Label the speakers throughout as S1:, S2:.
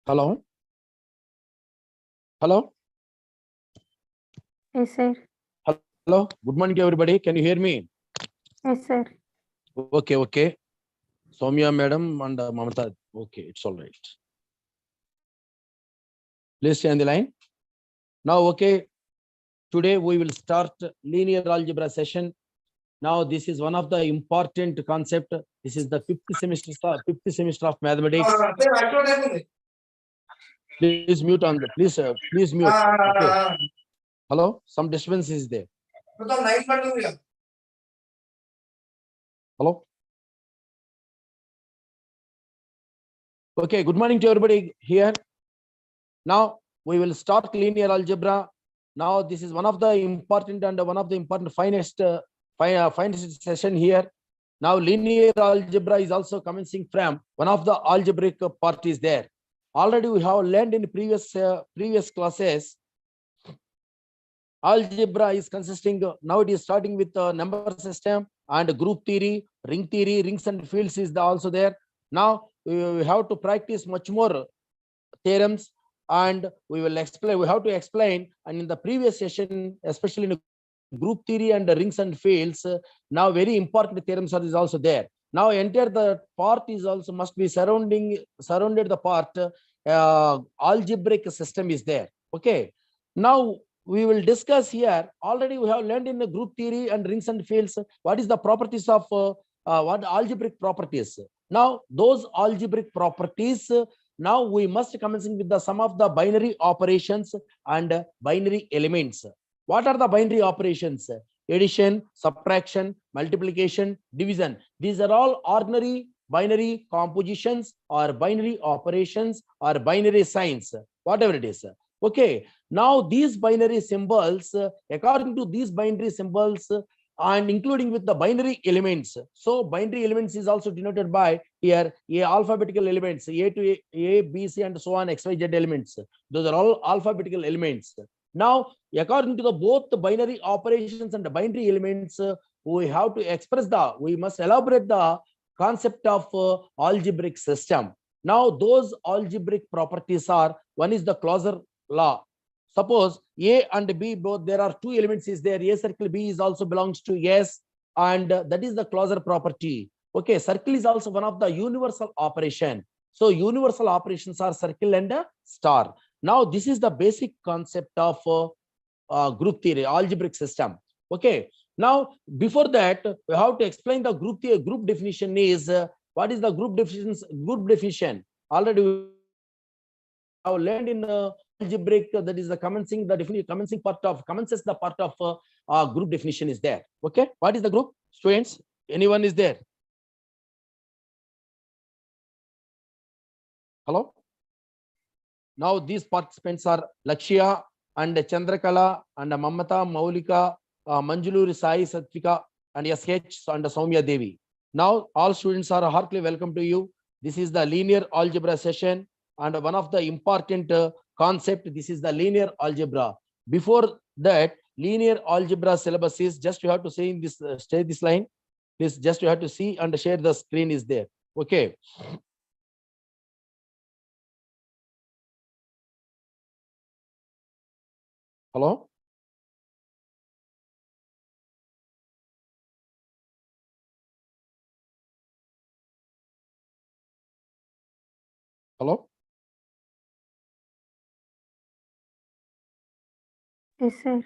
S1: Hello? Hello?
S2: Yes, sir.
S1: Hello? Good morning to everybody. Can you hear me?
S2: Yes, sir.
S1: Okay, okay. Soumya madam and Mamata. Okay, it's all right. Please stay on the line. Now, okay. Today we will start linear algebra session. Now, this is one of the important concept. This is the fifth semester of mathematics. Please mute on the please mute. Okay. Hello? Some disturbance is there. Hello? Okay, good morning to everybody here. Now we will start linear algebra. Now this is one of the important finest session here. Now linear algebra is also commencing from one of the algebraic parties there. Already we have learned in previous classes. Algebra is consisting, now it is starting with the number system and group theory, rings and fields is also there. Now we have to practice much more theorems, and we have to explain. And in the previous session, especially in group theory and the rings and fields, now very important theorems are also there. Now enter the part is also must be surrounded the part algebraic system is there. Okay, now we will discuss here. Already we have learned in the group theory and rings and fields what is the properties of what algebraic properties. Now those algebraic properties, now we must commencing with the sum of the binary operations and binary elements. What are the binary operations? Addition, subtraction, multiplication, division. These are all ordinary binary compositions or binary operations or binary signs, whatever it is. Okay, now these binary symbols, according to these binary symbols and including with the binary elements. So binary elements is also denoted by here a alphabetical elements, a to a, b, c, and so on, x, y, z elements. Those are all alphabetical elements. Now according to the both the binary operations and the binary elements, we have to express we must elaborate the concept of algebraic system. Now those algebraic properties are, one is the closure law. Suppose A and B both, there are two elements is there, A circle, B is also belongs to S, and that is the closure property. Okay, circle is also one of the universal operation. So universal operations are circle and star. Now this is the basic concept of group theory, algebraic system. Okay, now before that we have to explain the group theory. Group definition is what is the group definition? Already we have learned in algebraic, that is the commencing part of group definition is there. Okay, what is the group? Students, anyone is there? Hello? Now these participants are Lakshya and Chandrakala and Mamata, Maulika, Manjuluri, Sai, Satvika, and SH and Soumya Devi. Now all students are heartily welcome to you. This is the linear algebra session, and one of the important concept, this is the linear algebra. Before that, linear algebra syllabus is just you have to say in this stay this line. This just you have to see and share the screen is there. Okay. Hello. Hello.
S2: Yes, sir.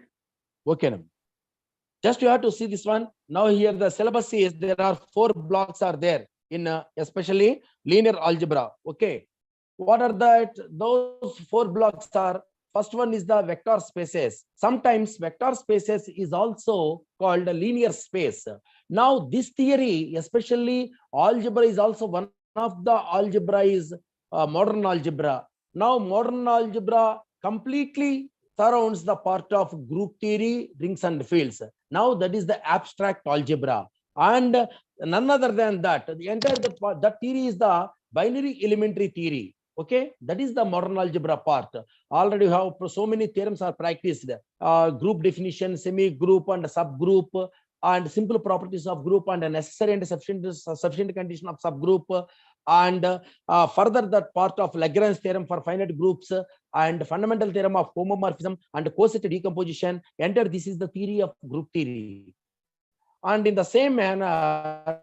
S1: Okay. Just you have to see this one. Now here the syllabus is there are 4 blocks are there in especially linear algebra. Okay. What are that? Those 4 blocks are, first one is the vector spaces. Sometimes vector spaces is also called a linear space. Now this theory, especially algebra, is also one of the algebra is modern algebra. Now modern algebra completely surrounds the part of group theory, rings and fields. Now that is the abstract algebra, and none other than that, the entire that theory is the binary elementary theory. Okay, that is the modern algebra part. Already have so many theorems are practiced, group definition, semi-group and subgroup, and simple properties of group and a necessary and sufficient condition of subgroup, and further that part of Lagrange theorem for finite groups, and fundamental theorem of homomorphism and coset decomposition. Enter, this is the theory of group theory. And in the same manner,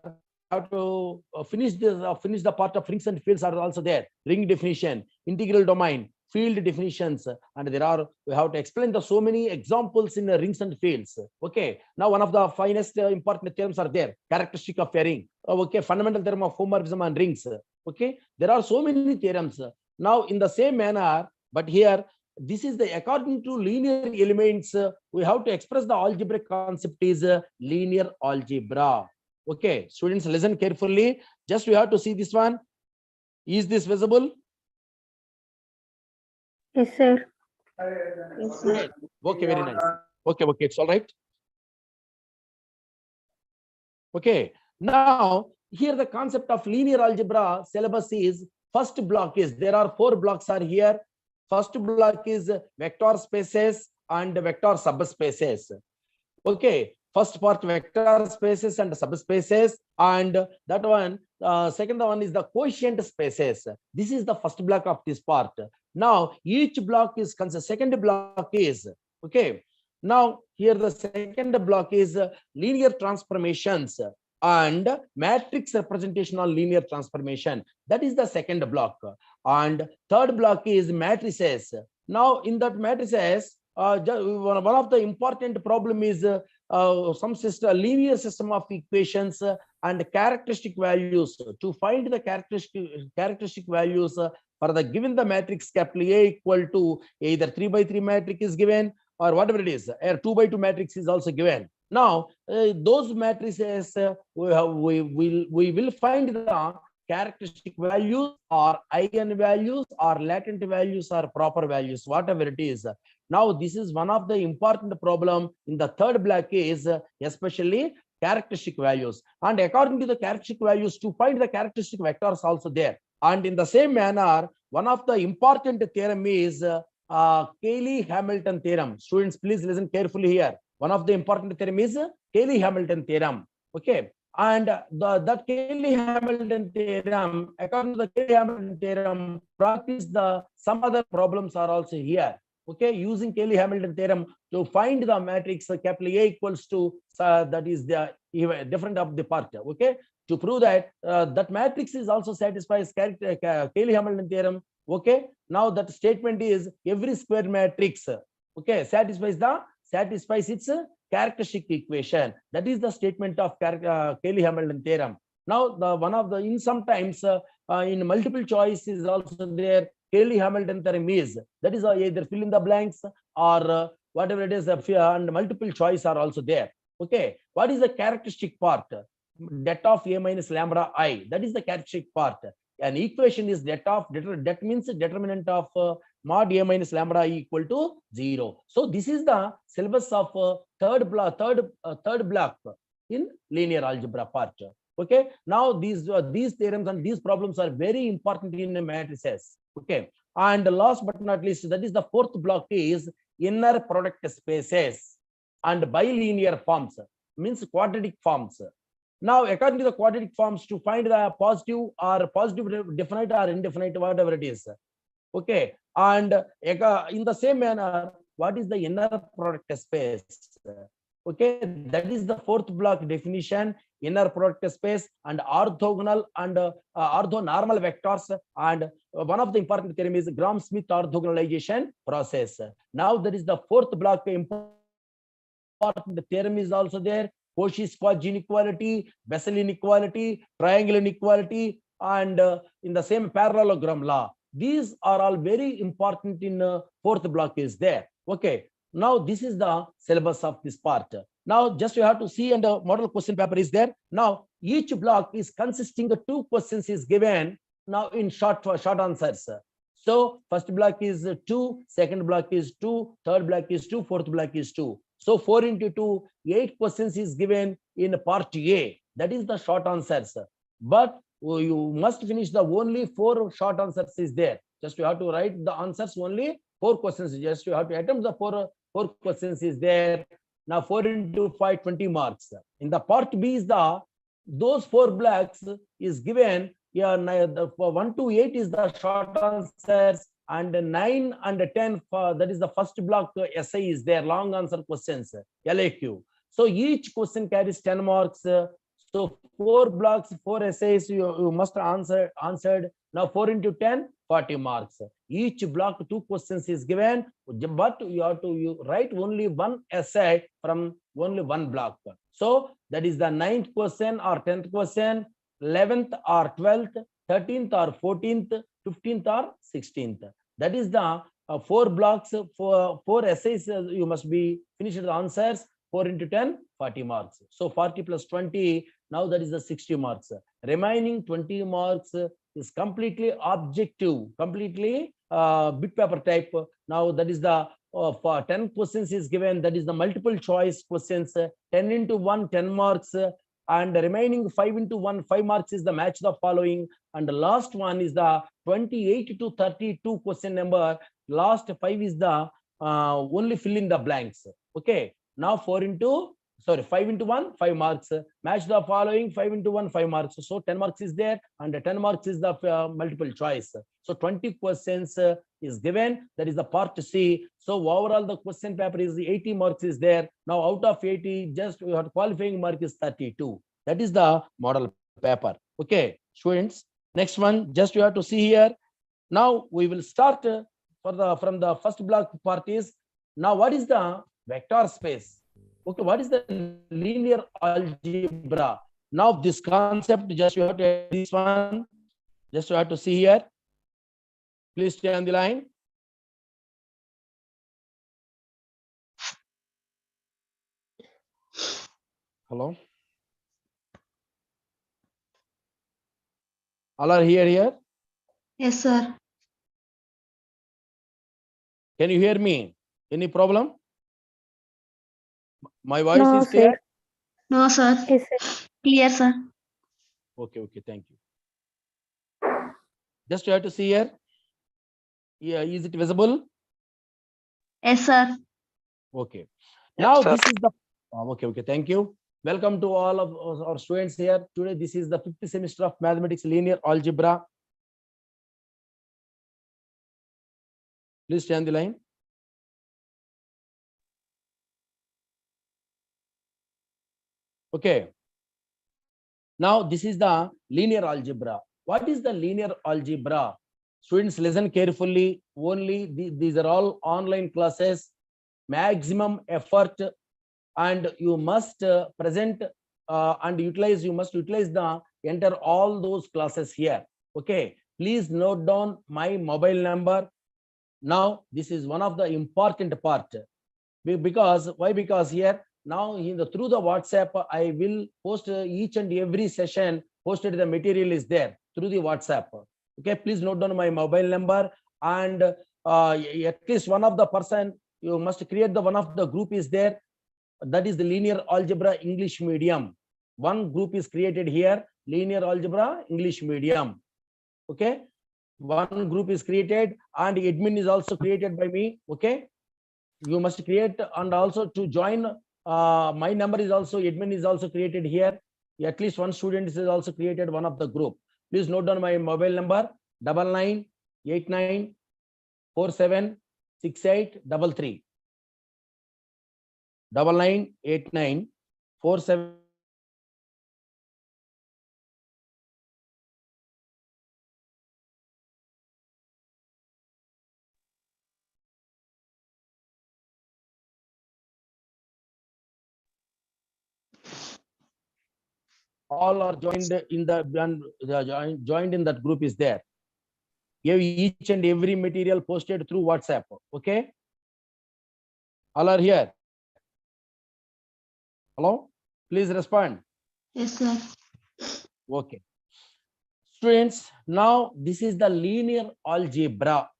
S1: have to finish the part of rings and fields are also there. Ring definition, integral domain, field definitions, and we have to explain the so many examples in rings and fields. Okay, now one of the finest important theorems are there. Characteristic of a ring. Okay, fundamental theorem of homomorphism and rings. Okay, there are so many theorems. Now in the same manner, but here this is the according to linear elements, we have to express the algebraic concept is linear algebra. Okay, students, listen carefully. Just we have to see this one. Is this visible?
S2: Yes, sir.
S3: Yes, sir.
S1: Okay, very nice. Okay, it's all right. Okay, now here the concept of linear algebra syllabus is, first block is, there are 4 blocks are here. First block is vector spaces and vector subspaces. Okay, first part vector spaces and subspaces, and that one, second one is the quotient spaces. This is the first block of this part. Now each block is second block is, okay, now here the second block is linear transformations and matrix representation on linear transformation. That is the second block. And third block is matrices. Now in that matrices, one of the important problem is some system, linear system of equations and characteristic values. To find the characteristic values for the given the matrix capital A equal to either 3 by 3 matrix is given, or whatever it is, or 2 by 2 matrix is also given. Now those matrices, we will find the characteristic values or eigenvalues or latent values or proper values, whatever it is. Now this is one of the important problem in the third block is especially characteristic values, and according to the characteristic values, to find the characteristic vectors also there. And in the same manner, one of the important theorem is Cayley-Hamilton theorem. Students, please listen carefully here. One of the important theorem is Cayley-Hamilton theorem. Okay, and that Cayley-Hamilton theorem, according to the Cayley-Hamilton theorem, practice some other problems are also here. Okay, using Cayley-Hamilton theorem to find the matrix capital A equals to that is the different of the part. Okay, to prove that that matrix is also satisfies Cayley-Hamilton theorem. Okay, now that statement is every square matrix, okay, satisfies its characteristic equation. That is the statement of Cayley-Hamilton theorem. Now the one of the, in sometimes in multiple choice is also there. Cayley-Hamilton theorem is, that is either fill in the blanks or whatever it is, and multiple choice are also there. Okay, what is the characteristic part? Det of A minus lambda I, that is the characteristic part. An equation is det means determinant of mod A minus lambda I equal to 0. So this is the syllabus of third block in linear algebra part. Okay, now these theorems and these problems are very important in matrices. Okay, and last but not least, that is the fourth block is inner product spaces and bilinear forms, means quadratic forms. Now according to the quadratic forms, to find the positive definite or indefinite, whatever it is. Okay, and in the same manner, what is the inner product space? Okay, that is the fourth block definition, inner product space and orthogonal and orthonormal vectors, and one of the important theorem is Gram-Schmidt orthogonalization process. Now that is the fourth block important theorem is also there. Cauchy-Schwarz inequality, Bessel inequality, triangle inequality, and in the same parallelogram law. These are all very important in fourth block is there. Okay, now this is the syllabus of this part. Now just you have to see, and the model question paper is there. Now each block is consisting of 2 questions is given now in short answers. So first block is 2, second block is 2, third block is 2, fourth block is 2. So 4 into 2, 8 questions is given in part A. That is the short answers. But you must finish the only 4 short answers is there. Just you have to write the answers only 4 questions. Just you have to attempt the four questions is there. Now 4 into 5, 20 marks. In the part B is those 4 blocks is given. Yeah, for 1 to 8 is the short answers, and 9 and 10 for that is the first block essay is there, long answer questions, LAQ. So each question carries 10 marks. So 4 blocks, 4 essays you must answered. Now 4 into 10, 40 marks. Each block 2 questions is given, but you have to write only one essay from only one block. So that is the 9th question or 10th question, 11th or 12th, 13th or 14th, 15th or 16th. That is the 4 blocks for 4 essays. You must be finished the answers. 4 into 10, 40 marks. So 40 plus 20, now that is the 60 marks. Remaining 20 marks is completely objective, completely bit paper type. Now that is the for 10 questions is given, that is the multiple choice questions, 10 into 1, 10 marks, and the remaining 5 into 1, 5 marks is the match the following, and the last one is the 28 to 32 question number. Last 5 is the only fill in the blanks. Okay, now 5 into 1, 5 marks, match the following, 5 into 1, 5 marks. So 10 marks is there, and 10 marks is the multiple choice. So 20 questions is given, that is the part C. So overall the question paper is 80 marks is there. Now out of 80, just we have qualifying mark is 32. That is the model paper. Okay, students, next one, just you have to see here. Now we will start from the first block part is, now what is the vector space? Okay, what is the linear algebra? Now this concept, just you have to this one, just you have to see here. Please stay on the line. Hello. All are here?
S3: Yes, sir.
S1: Can you hear me? Any problem? My voice
S2: No,
S1: is clear?
S2: sir.
S3: No, sir.
S2: Yes, sir.
S3: Clear, sir.
S1: Okay, thank you. Just you have to see here. Yeah, is it visible?
S3: Yes, sir.
S1: Okay. Now this is the okay, thank you. Welcome to all of our students here. Today, this is the 5th semester of mathematics linear algebra. Please stay on the line. Okay. Now this is the linear algebra. What is the linear algebra? Students, listen carefully. Only these are all online classes. Maximum effort, and you must present and utilize. You must utilize the enter all those classes here. Okay. Please note down my mobile number. Now this is one of the important part. Because why? Because here now through the WhatsApp, I will post each and every session posted. The material is there through the WhatsApp. Okay, please note down my mobile number, and at least one of the person you must create the one of the group is there. That is the linear algebra English medium. One group is created here, linear algebra English medium. Okay, one group is created, and admin is also created by me. Okay, you must create, and also to join my number is also admin is also created here. At least one student is also created one of the group. Please note down my mobile number 9989476833. 998947. All are joined in the joined in that group is there. Each and every material posted through WhatsApp. Okay, all are here. Hello, please respond.
S3: Yes, sir.
S1: Okay, students, now this is the linear algebra.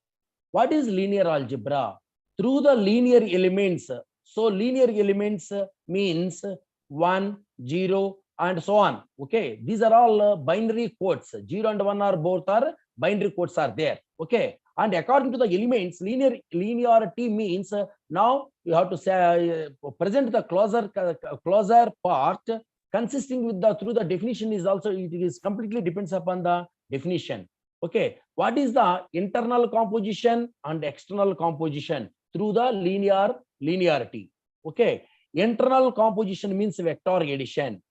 S1: What is linear algebra? Through the linear elements. So linear elements means 1, 0, and so on. Okay, these are all binary codes. 0 and 1 are both are binary codes are there. Okay, And according to the elements, linearity means now you have to say present the closer part consisting with the through the definition is also it is completely depends upon the definition. Okay, what is the internal composition and external composition through the linearity? Okay, internal composition means vector addition.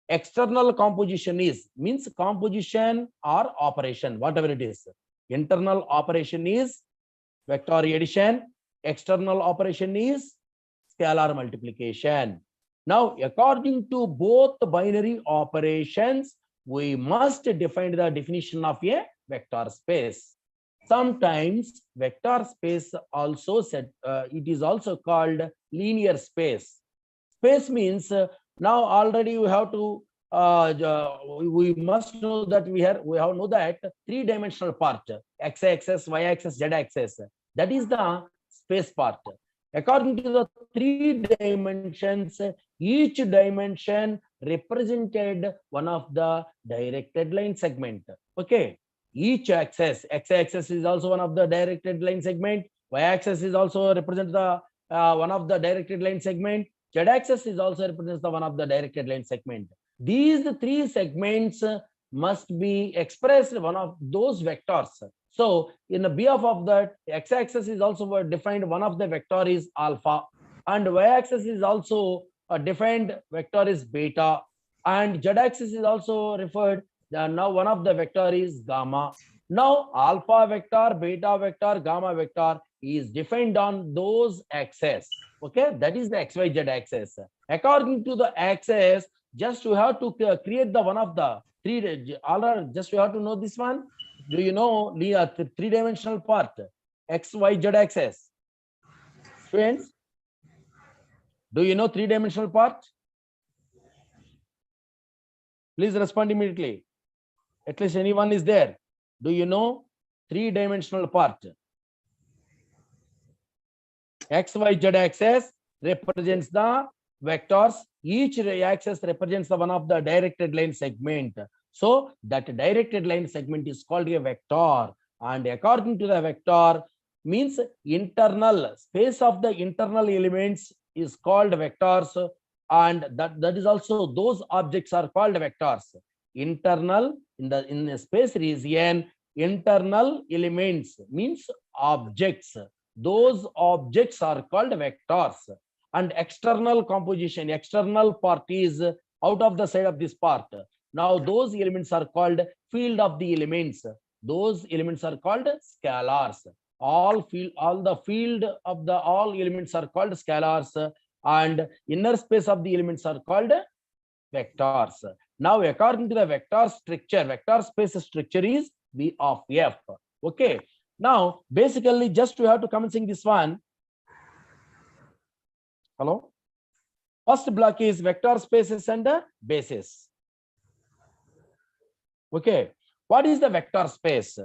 S1: External composition means composition or operation, whatever it is. Internal operation is vector addition. External operation is scalar multiplication. Now, according to both binary operations, we must define the definition of a vector space. Sometimes vector space also said it is also called linear space. Space means now already we have to we must know that we have know that three-dimensional part, x-axis, y-axis, z-axis, that is the space part. According to the three dimensions, each dimension represented one of the directed line segment. Okay, each axis, x-axis is also one of the directed line segment, y-axis is also represent the one of the directed line segment, z-axis is also represents the one of the directed line segment. These three segments must be expressed one of those vectors. So in the behalf of that, x-axis is also defined one of the vector is alpha, and y-axis is also a defined vector is beta, and z-axis is also referred now one of the vector is gamma. Now alpha vector, beta vector, gamma vector is defined on those axes. Okay, that is the xyz axis. According to the axis, just you have to create the one of the three. Alright, just you have to know this one. Do you know the three-dimensional part? X, Y, Z axis. Students, do you know three-dimensional part? Please respond immediately. At least anyone is there. Do you know three-dimensional part? X, Y, Z axis represents the vectors. Each axis represents the one of the directed line segment. So that directed line segment is called a vector. And according to the vector means internal space of the internal elements is called vectors. And that is also those objects are called vectors. Internal in the space region, internal elements means objects. Those objects are called vectors. And external composition, external part is out of the side of this part. Now those elements are called field of the elements. Those elements are called scalars. All elements are called scalars, and inner space of the elements are called vectors. Now according to the vector structure, vector space structure is V of F. Okay. Now basically just you have to commencing this one. Hello. First block is vector spaces and bases. Okay, what is the vector space?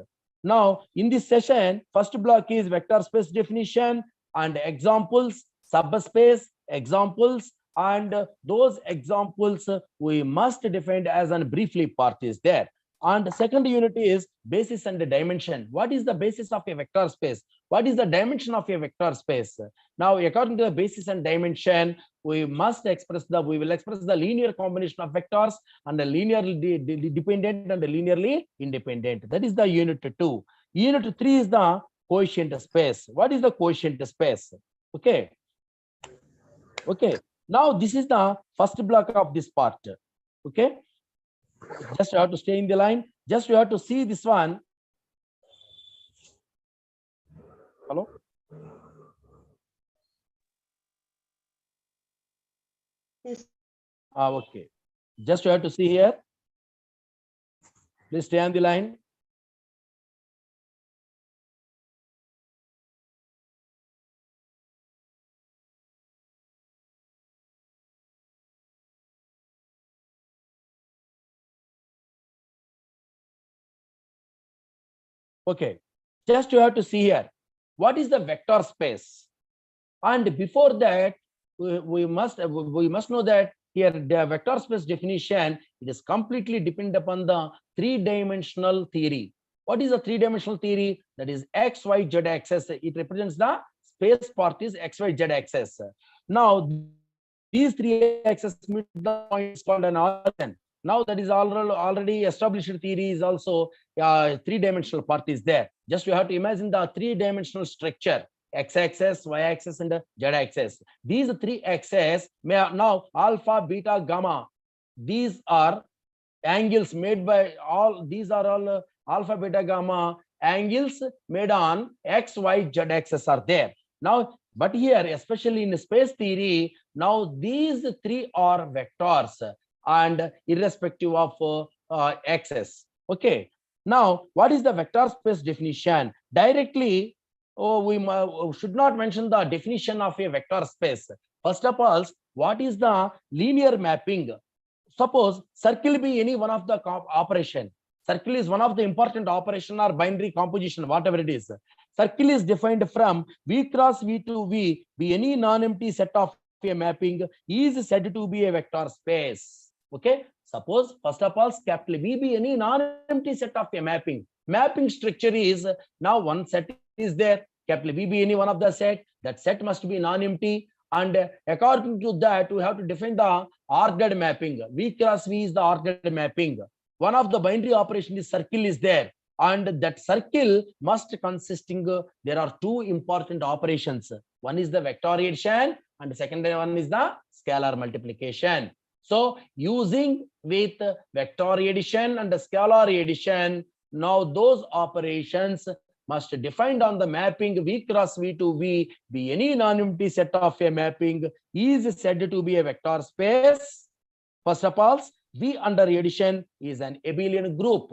S1: Now in this session, first block is vector space definition and examples, subspace, examples, and those examples we must define as an briefly part is there. And the second unit is basis and the dimension. What is the basis of a vector space? What is the dimension of a vector space? Now, according to the basis and dimension, we will express the linear combination of vectors and the linearly dependent and the linearly independent. That is the unit 2. Unit 3 is the quotient space. What is the quotient space? Okay. Okay. Now this is the first block of this part. Okay. Just you have to stay in the line. Just you have to see this one. Hello.
S3: Yes.
S1: Okay. Just you have to see here. Please stay on the line. Okay, just you have to see here, what is the vector space? And before that, we must know that here the vector space definition, it is completely dependent upon the three-dimensional theory. What is the three-dimensional theory? That is x, y, z axis. It represents the space part is x, y, z axis. Now, these three axes meet the point is called an origin. Now that is already established theory is also three-dimensional part is there. Just you have to imagine the three-dimensional structure: x-axis, y-axis, and z-axis. These three axes may now alpha, beta, gamma. These are angles made by all. These are all alpha, beta, gamma angles made on x, y, z axis are there. Now, but here, especially in space theory, now these three are vectors and irrespective of axis. Okay. Now, what is the vector space definition? Directly, we should not mention the definition of a vector space. First of all, what is the linear mapping? Suppose circle be any one of the operation. Circle is one of the important operation or binary composition, whatever it is. Circle is defined from V cross V to V be any non-empty set of a mapping is said to be a vector space. Okay. Suppose first of all capital V be any non-empty set of a mapping. Mapping structure is now one set is there. Capital V be any one of the set. That set must be non-empty. And according to that, we have to define the ordered mapping. V cross V is the ordered mapping. One of the binary operation is circle is there. And that circle must consisting, there are two important operations. One is the vector addition and the second one is the scalar multiplication. So using with vector addition and the scalar addition, now those operations must defined on the mapping V cross V to V be any non-empty set of a mapping is said to be a vector space. First of all, V under addition is an abelian group.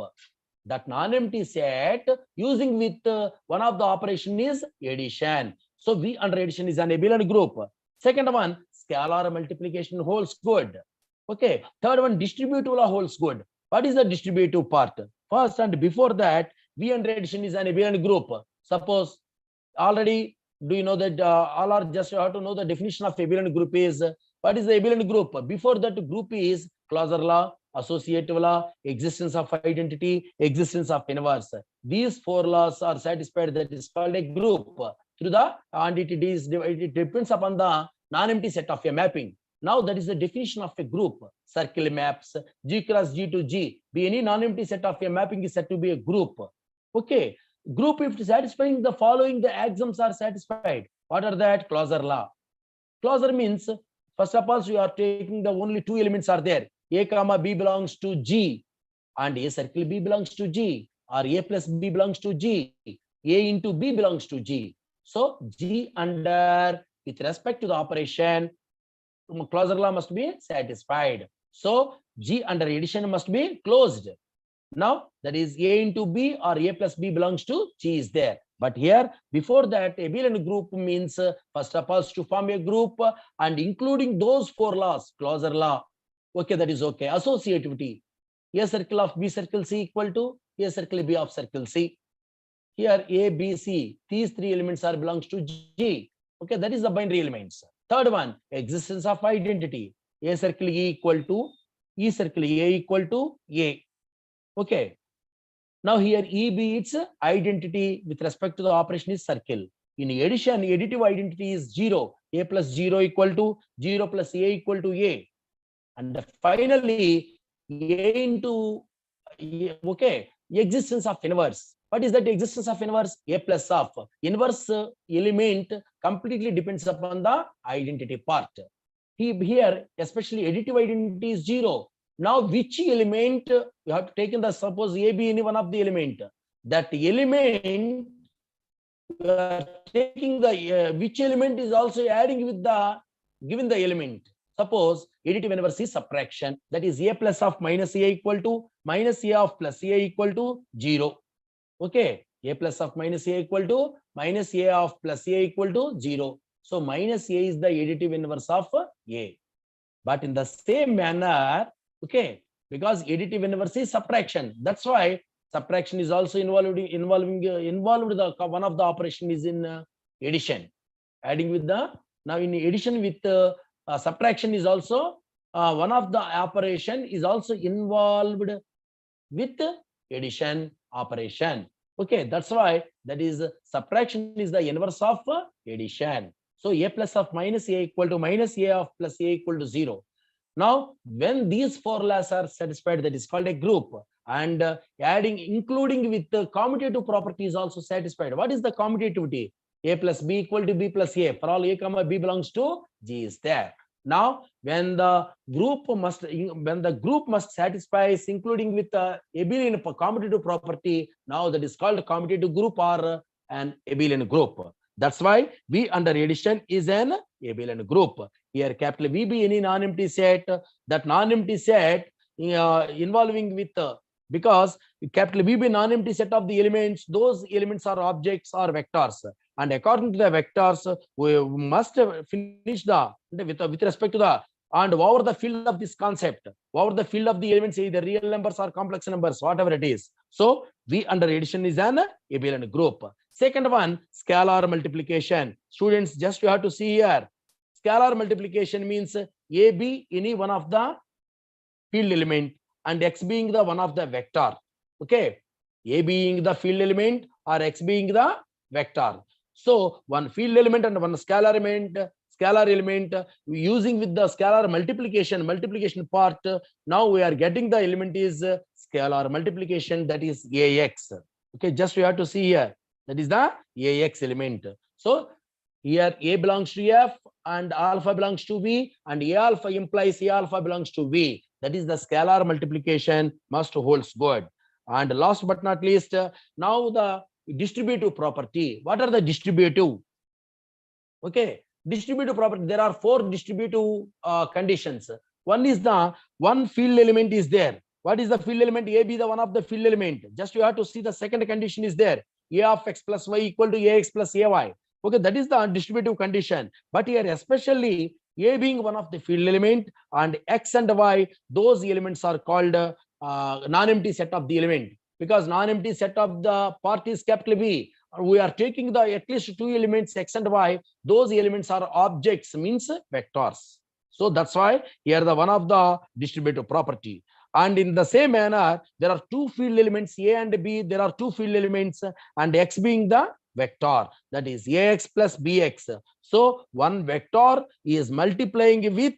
S1: That non-empty set using with one of the operation is addition. So V under addition is an abelian group. Second one, scalar multiplication holds good. Okay. Third one, distributive holds good. What is the distributive part? First and before that, V under addition is an abelian group. Suppose already, do you know that all are just you have to know the definition of abelian group is what is the abelian group? Before that group is closure law, associative law, existence of identity, existence of inverse. These four laws are satisfied, that is called a group. Through the and it depends upon the non-empty set of a mapping. Now that is the definition of a group. Circle maps G cross G to G. Be any non-empty set of a mapping is said to be a group. Okay. Group if satisfying the following the axioms are satisfied. What are that? Closure law. Closure means first of all you are taking the only two elements are there. A comma B belongs to G and A circle B belongs to G, or A plus B belongs to G, A into B belongs to G. So G under with respect to the operation, closure law must be satisfied. So G under addition must be closed. Now that is A into B or A plus B belongs to G is there. But here before that abelian group means first of all to form a group and including those four laws, closure law. Okay, that is okay. Associativity. A circle of B circle C equal to A circle B of circle C. Here A, B, C. These three elements are belongs to G. Okay, that is the binary elements. Third one, existence of identity. A circle E equal to E circle A equal to A. Okay. Now here E be its identity with respect to the operation is circle. In addition, additive identity is 0. A plus 0 equal to 0 plus A equal to A. And finally, A into A, okay, existence of inverse. What is that existence of inverse? A plus of inverse element completely depends upon the identity part. Here, especially additive identity is 0. Now, which element you have taken the suppose A be any one of the element. That element taking the which element is also adding with the given the element. Suppose additive inverse is subtraction. That is A plus of minus A equal to minus A of plus A equal to 0. Okay. A plus of minus A equal to minus A of plus A equal to 0. So minus A is the additive inverse of A. But in the same manner, okay, because additive inverse is subtraction. That's why subtraction is also involved the one of the operation is in addition. Adding with the now in addition with subtraction is also one of the operation is also involved with addition operation. Okay, that's why that is subtraction is the inverse of addition. So a plus of minus a equal to minus a of plus a equal to 0. Now, when these formulas are satisfied, that is called a group. And adding, including with the commutative property is also satisfied. What is the commutativity? A plus b equal to b plus a. For all a comma b belongs to G is there. Now, when the group must satisfy, including with the abelian commutative property, now that is called commutative group or an abelian group. That's why V under addition is an abelian group. Here capital V be any non-empty set. That non-empty set involving with because capital V be non-empty set of the elements. Those elements are objects or vectors. And according to the vectors, we must finish the with respect to the and over the field of this concept, over the field of the elements, either real numbers or complex numbers, whatever it is. So V under addition is an abelian group. Second one, scalar multiplication. Students, just you have to see here. Scalar multiplication means A be any one of the field element and X being the one of the vector. Okay, A being the field element or X being the vector. So one field element and one scalar element using with the scalar multiplication part. Now we are getting the element is scalar multiplication, that is AX. Okay, just you have to see here. That is the AX element. So here A belongs to F and alpha belongs to V, and A alpha implies A alpha belongs to V. That is the scalar multiplication must holds good. And last but not least, now the distributive property. What are the distributive? Okay, distributive property. There are 4 distributive conditions. One is the one field element is there. What is the field element? A be the one of the field element. Just you have to see the second condition is there. A of X plus Y equal to AX plus AY. Okay, that is the distributive condition. But here especially A being one of the field element and X and Y, those elements are called non-empty set of the element. Because non-empty set of the part is capital B. We are taking the at least 2 elements X and Y. Those elements are objects, means vectors. So that's why here the one of the distributive property. And in the same manner, there are 2 field elements A and B. There are 2 field elements and X being the vector, that is AX plus BX. So one vector is multiplying with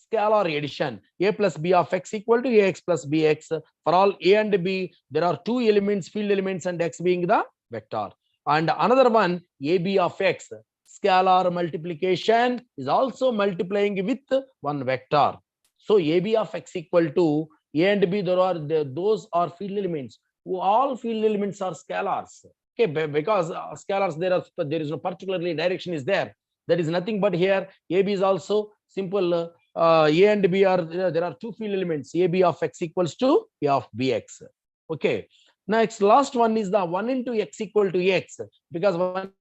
S1: scalar addition. A plus B of X equal to AX plus BX. For all A and B, there are 2 elements, field elements, and X being the vector. And another one, AB of X, scalar multiplication is also multiplying with one vector. So AB of X equal to A and B, those are field elements. All field elements are scalars. Okay, because scalars there is no particularly direction is there. There is nothing but here AB is also simple. A and B are there are 2 field elements. AB of X equals to A of BX. Okay. Next, last one is the 1 into X equal to X, because 1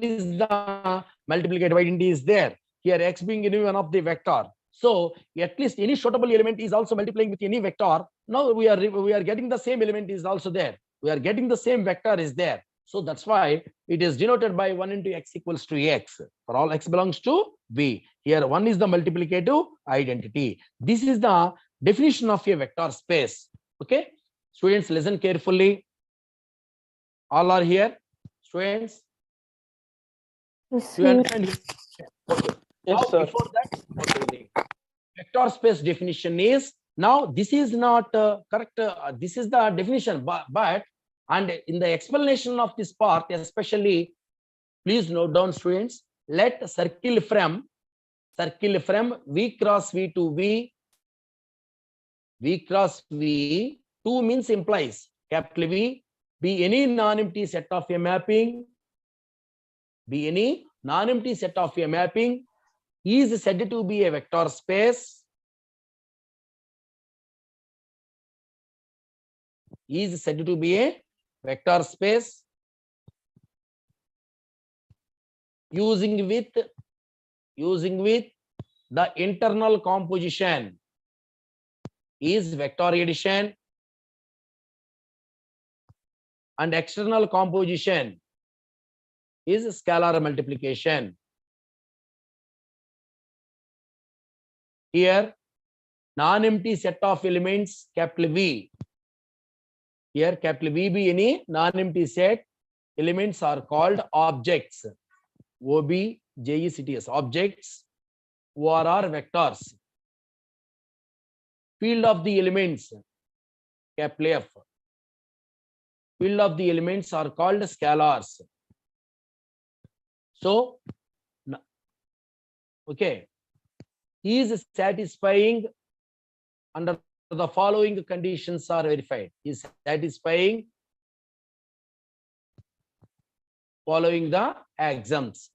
S1: is the multiplicative identity is there. Here X being any one of the vector. So at least any suitable element is also multiplying with any vector. Now we are getting the same element is also there. We are getting the same vector is there. So that's why it is denoted by 1 into X equals to X. For all X belongs to V. Here 1 is the multiplicative identity. This is the definition of a vector space. Okay. Students, listen carefully. All are here. Students.
S2: Yes,
S1: You
S2: sir.
S1: understand? Okay.
S4: Yes,
S1: Now,
S4: sir.
S1: before that, okay, vector space definition is, now this is not correct. This is the definition, but and in the explanation of this part, especially, please note down, students. Let circle from V cross V to V cross V. 2 means implies capital V be any non-empty set of a mapping. Be any non-empty set of a mapping is said to be a vector space. Is said to be a vector space using with the internal composition is vector addition and external composition is scalar multiplication. Here non-empty set of elements capital V Here capital V be any non-empty set, elements are called objects. OBJECTS, objects, ORR vectors. Field of the elements, capital F. Field of the elements are called scalars. So, okay, he is satisfying under the following conditions are verified. He is satisfying following the axioms.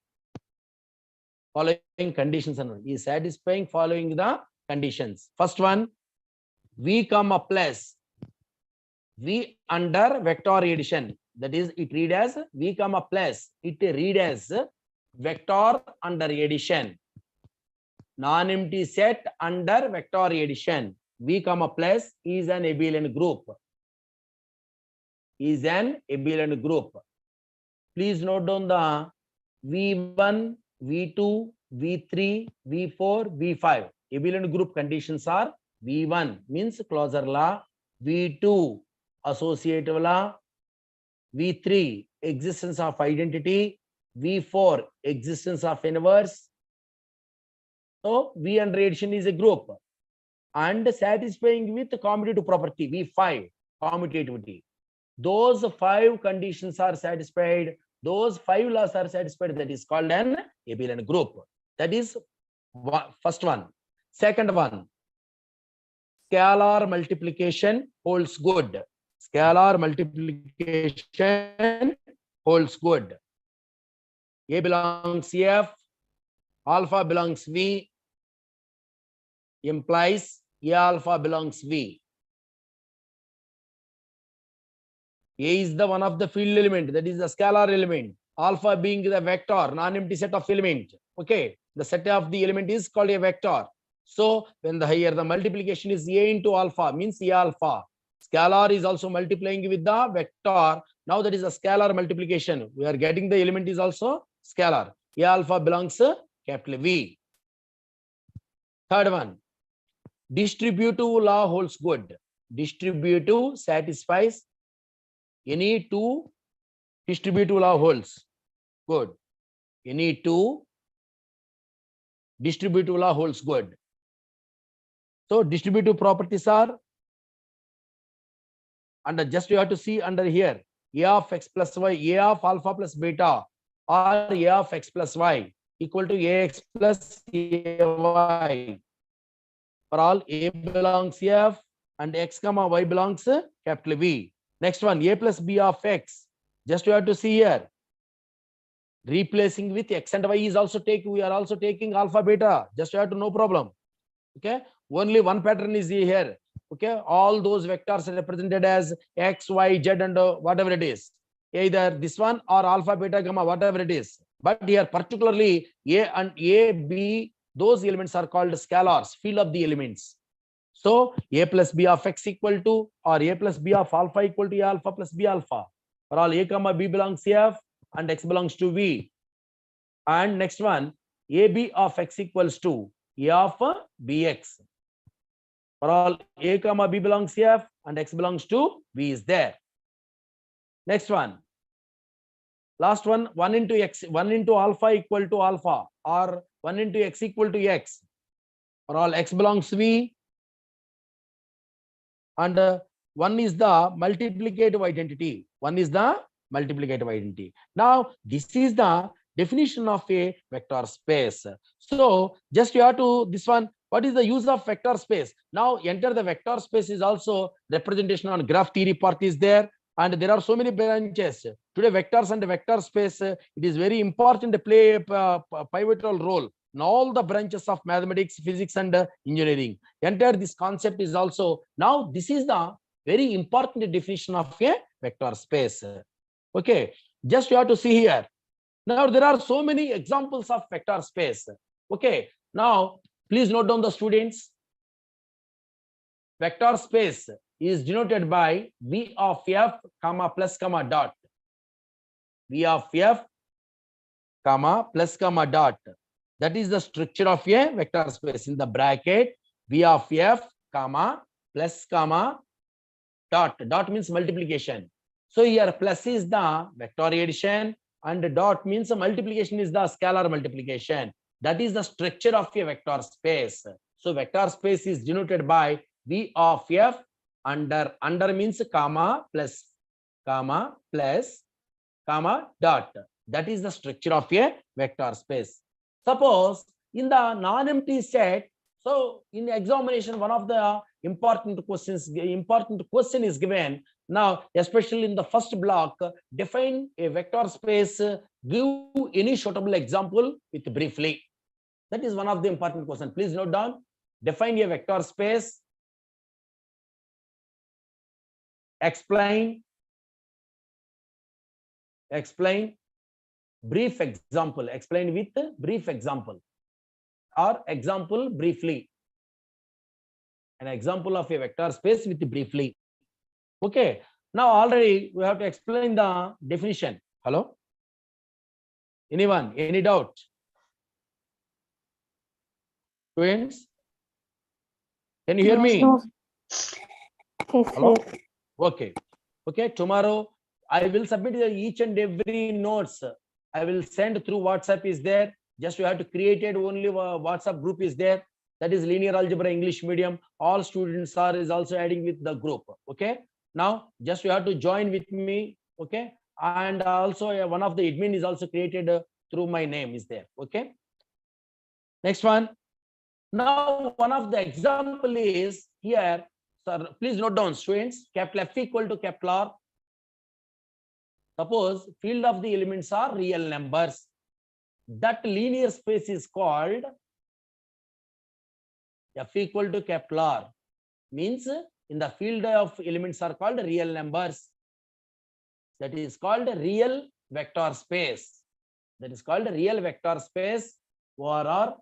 S1: Following conditions and he is satisfying following the conditions. First one, V comma plus V under vector addition. That is, it read as V comma plus. It read as vector under addition. Non-empty set under vector addition. V comma plus is an abelian group. Is an abelian group. Please note down the V1, V2, V3, V4, V5. Abelian group conditions are V1 means closure law, V2 associative law, V3 existence of identity, V4 existence of inverse. So V under addition is a group and satisfying with commutative property V5 commutativity. Those 5 conditions are satisfied. Those 5 laws are satisfied. That is called an abelian group. That is first one. Second one, scalar multiplication holds good. Scalar multiplication holds good. A belongs F, alpha belongs V, implies A alpha belongs V. A is the one of the field element, that is the scalar element. Alpha being the vector, non-empty set of element. Okay, the set of the element is called a vector. So when the here the multiplication is A into alpha means A alpha. Scalar is also multiplying with the vector. Now that is a scalar multiplication. We are getting the element is also scalar. A alpha belongs to capital V. Third one, distributive law holds good. Distributive satisfies any two distributive law holds good. Any two distributive law holds good. So distributive properties are, and just you have to see under here, A of x plus y, A of alpha plus beta, or A of x plus y equal to Ax plus Ay. For all A belongs F and x comma y belongs capital V. Next one, A plus B of x. Just you have to see here. Replacing with x and y is also taking, we are also taking alpha beta. Just you have to no problem. Okay, only one pattern is here. Okay, all those vectors are represented as x, y, z, and whatever it is. Either this one or alpha, beta, gamma, whatever it is. But here particularly A and A, B, those elements are called scalars, field of the elements. So A plus B of x equal to, or A plus B of alpha equal to A alpha plus B alpha. For all A comma B belongs to F and x belongs to V. And next one, AB of x equals to A of Bx. For all A comma B belongs to F and x belongs to V is there. Next one. Last one, 1 into x, 1 into alpha equal to alpha, or 1 into x equal to x. For all x belongs to V. And 1 is the multiplicative identity. 1 is the multiplicative identity. Now, this is the definition of a vector space. So, just you have to, this one, what is the use of vector space? Now, enter the vector space is also representation on graph theory part is there. And there are so many branches. Today, vectors and vector space, it is very important to play a pivotal role in all the branches of mathematics, physics, and engineering. Enter this concept is also, now this is the very important definition of a vector space. Okay, just you have to see here. Now, there are so many examples of vector space. Okay, now, please note down the students. Vector space is denoted by V of F, comma, plus, comma, dot. V of F, comma, plus, comma, dot. That is the structure of a vector space. In the bracket, V of F, comma, plus, comma, dot. Dot means multiplication. So here plus is the vector addition and dot means multiplication is the scalar multiplication. That is the structure of a vector space. So vector space is denoted by V of F under means comma plus comma plus comma dot. That is the structure of a vector space. Suppose in the non-empty set, so in the examination, one of the important question is given. Now, especially in the first block, define a vector space, give any suitable example with briefly. That is one of the important questions. Please note down. Define a vector space. Explain. Brief example. Explain with brief example. Or example briefly. An example of a vector space with briefly. Okay. Now already we have to explain the definition. Hello? Anyone? Any doubt? Students? Can you hear me?
S2: No. Yes,
S1: Hello?
S2: sir.
S1: Okay. Okay. Tomorrow I will submit each and every notes. I will send through WhatsApp is there. Just you have to create it. Only WhatsApp group is there. That is linear algebra English medium. All students is also adding with the group. Okay. Now just you have to join with me. Okay. And also one of the admin is also created through my name is there. Okay. Next one. Now one of the example is here. Sir, please note down, students. Capital F equal to capital R. Suppose field of the elements are real numbers. That linear space is called F equal to capital R. Means in the field of elements are called real numbers. That is called real vector space. That is called real vector space or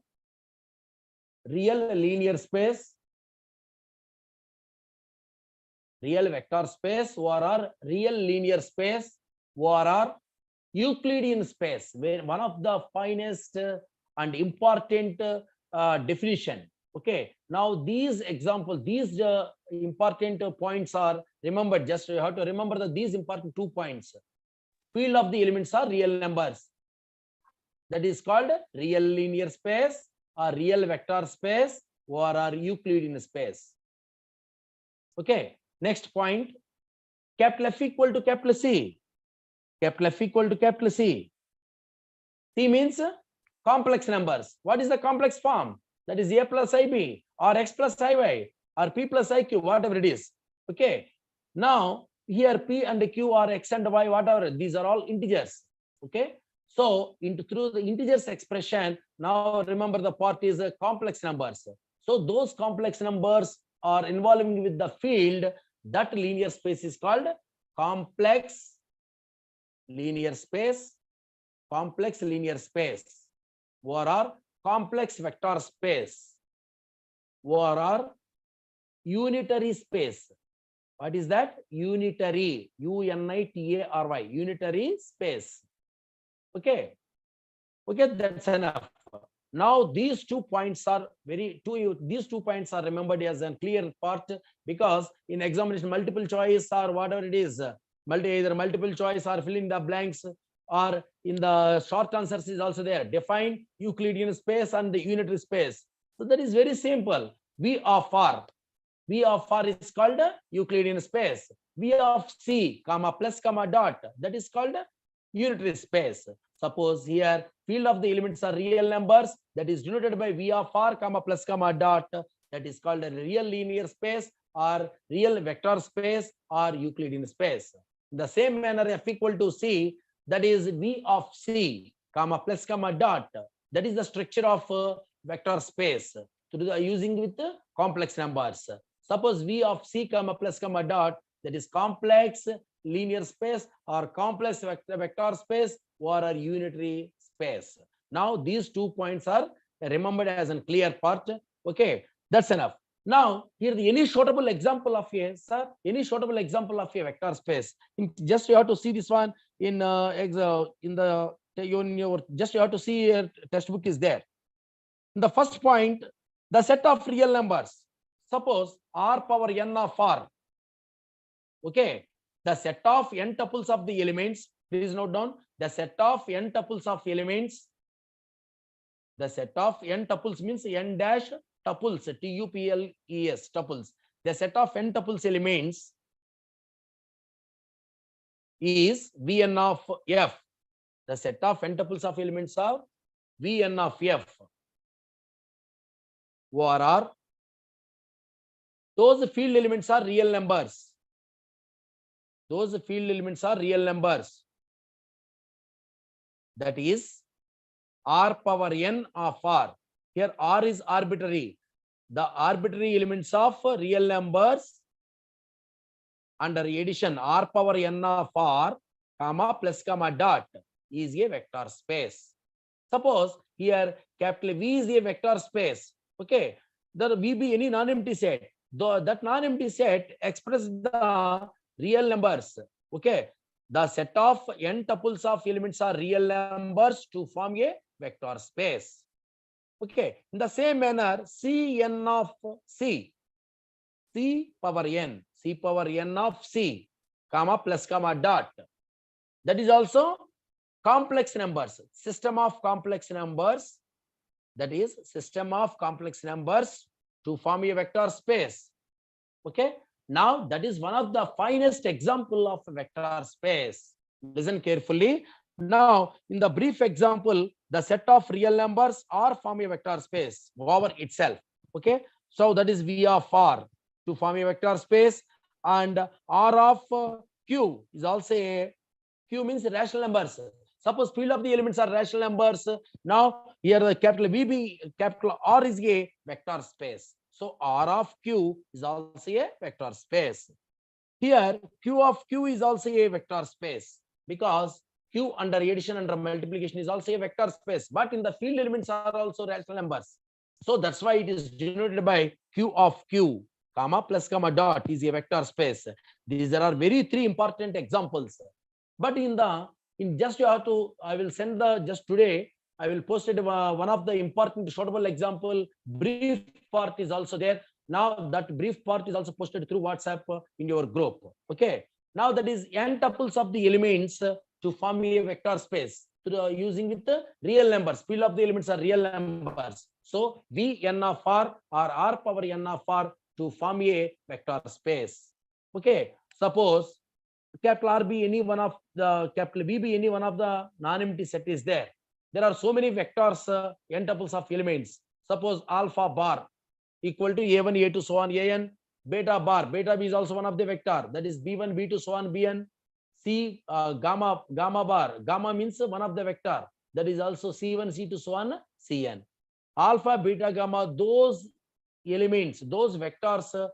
S1: real linear space. Real vector space or real linear space or Euclidean space, where one of the finest and important definition. Okay. Now these examples, these important points are remembered. Just you have to remember that these important 2 points. Field of the elements are real numbers. That is called real linear space or real vector space or Euclidean space. Okay. Next point. Capital F equal to capital C. Capital F equal to capital C. C means complex numbers. What is the complex form? That is A plus IB or X plus IY or P plus IQ, whatever it is. Okay. Now here P and Q are X and Y, whatever. These are all integers. Okay. So through the integers expression, now remember the part is complex numbers. So those complex numbers are involving with the field. That linear space is called complex linear space, complex linear space, or complex vector space, or unitary space. What is that? Unitary, UNITARY, unitary space. Okay. Okay, that's enough. Now these 2 points are these 2 points are remembered as a clear part, because in examination multiple choice or whatever it is, either multiple choice or fill in the blanks, or in the short answers is also there. Define Euclidean space and the unitary space. So that is very simple. V of R. V of R is called Euclidean space. V of C, comma plus comma dot, that is called unitary space. Suppose here field of the elements are real numbers, that is denoted by V of R, comma plus comma dot, that is called a real linear space or real vector space or Euclidean space. In the same manner, F equal to C, that is V of C, comma plus comma dot, that is the structure of vector space using with complex numbers. Suppose V of C, comma plus comma dot, that is complex linear space or complex vector space or a unitary space. Now these 2 points are remembered as a clear part. Okay, that's enough. Now here any suitable example of a vector space. Just you have to see this one in your just you have to see your textbook is there. In the first point, the set of real numbers. Suppose R power n of R. Okay, the set of n tuples of the elements, please note down the set of n tuples of elements. The set of n tuples means n dash tuples, tuples, tuples. The set of n tuples elements is Vn of f. The set of n tuples of elements are Vn of f. ORR. Those field elements are real numbers. Those field elements are real numbers. That is R power n of R. Here R is arbitrary. The arbitrary elements of real numbers under addition R power n of R, comma, plus, comma, dot is a vector space. Suppose here capital V is a vector space. Okay, there V be any non-empty set. Though that non-empty set express the real numbers. Okay, the set of n tuples of elements are real numbers to form a vector space. Okay, in the same manner, Cn of C, C power n of C, comma, plus, comma, dot. That is also complex numbers, system of complex numbers. That is system of complex numbers to form a vector space. Okay, now that is one of the finest example of a vector space. Listen carefully. Now, in the brief example, the set of real numbers R form a vector space over itself. Okay, so that is V of R to form a vector space, and R of Q is also a, Q means rational numbers. Suppose field of the elements are rational numbers. Now here the capital VB, capital R is a vector space. So R of Q is also a vector space. Here Q of Q is also a vector space because Q under addition and multiplication is also a vector space. But in the field elements are also rational numbers. So that's why it is denoted by Q of Q, comma, plus, comma, dot is a vector space. These are very three important examples. But in just you have to, I will send the, just today, I will post it one of the important suitable example, brief part is also there. Now that brief part is also posted through WhatsApp in your group. Okay. Now that is n tuples of the elements to form a vector space through using with the real numbers. Field of the elements are real numbers. So V n of R or R power n of R to form a vector space. Okay. Suppose capital R be any one of the, capital V be any one of the non-empty set is there. There are so many vectors, n tuples of elements. Suppose alpha bar equal to A1, A2, so on, AN. Beta bar, beta B is also one of the vector. That is B1, B2, so on, BN. C gamma bar, gamma means one of the vector. That is also C1, C2, so on, CN. Alpha, beta, gamma, those elements, those vectors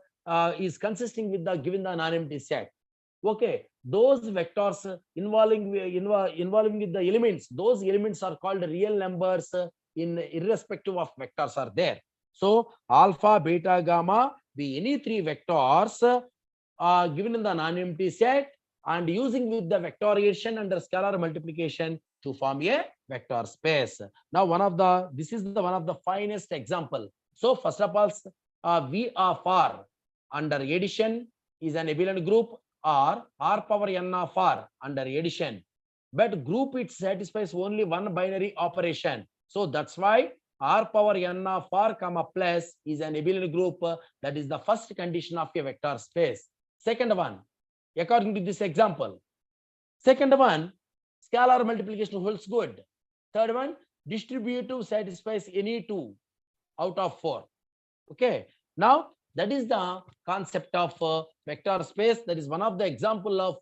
S1: is consisting with the given the non-empty set. Okay, those vectors involving with the elements, those elements are called real numbers in irrespective of vectors are there. So alpha, beta, gamma be any three vectors given in the non-empty set and using with the vectorization and the scalar multiplication to form a vector space. Now this is one of the finest example. So first of all, V of R under addition is an abelian group, or R power n of R under addition, but group it satisfies only one binary operation. So that's why R power n of R comma plus is an abelian group. That is the first condition of a vector space. Second one, according to this example. Second one, scalar multiplication holds good. Third one, distributive satisfies any two out of four. Okay. Now that is the concept of vector space. That is one of the example of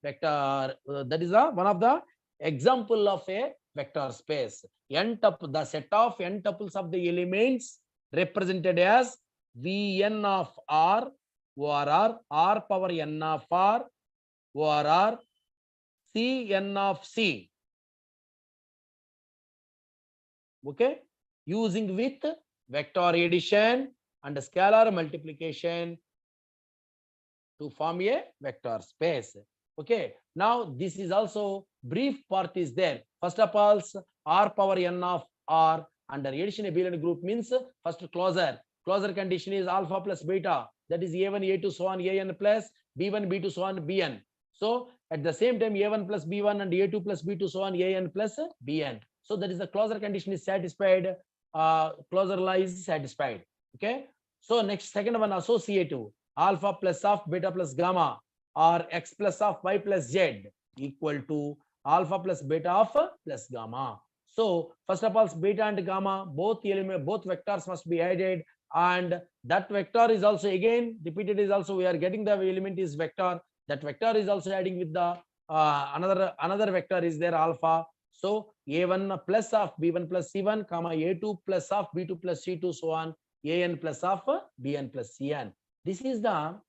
S1: vector. That is one of the example of a vector space. The set of n tuples of the elements represented as Vn of R ORR, R power n of R ORR, Cn of C. Okay, using with vector addition and scalar multiplication to form a vector space. Okay, now this is also brief part is there. First of all, R power n of R under addition abelian group means first closure condition is alpha plus beta, that is A1, A2, so on, AN plus B1, B2, so on, Bn. So at the same time, A1 plus B1 and A2 plus B2, so on, An plus Bn. So that is the closure condition is satisfied. Closure law is satisfied. Okay. So next, second one, associative. Alpha plus of beta plus gamma, or X plus of Y plus Z equal to alpha plus beta of plus gamma. So first of all, beta and gamma, both vectors must be added, and that vector is also again repeated, is also we are getting the element is vector. That vector is also adding with the another vector is there, alpha. So A1 plus of B1 plus C1, comma A2 plus of B2 plus C2, so on, An plus of Bn plus Cn. This is the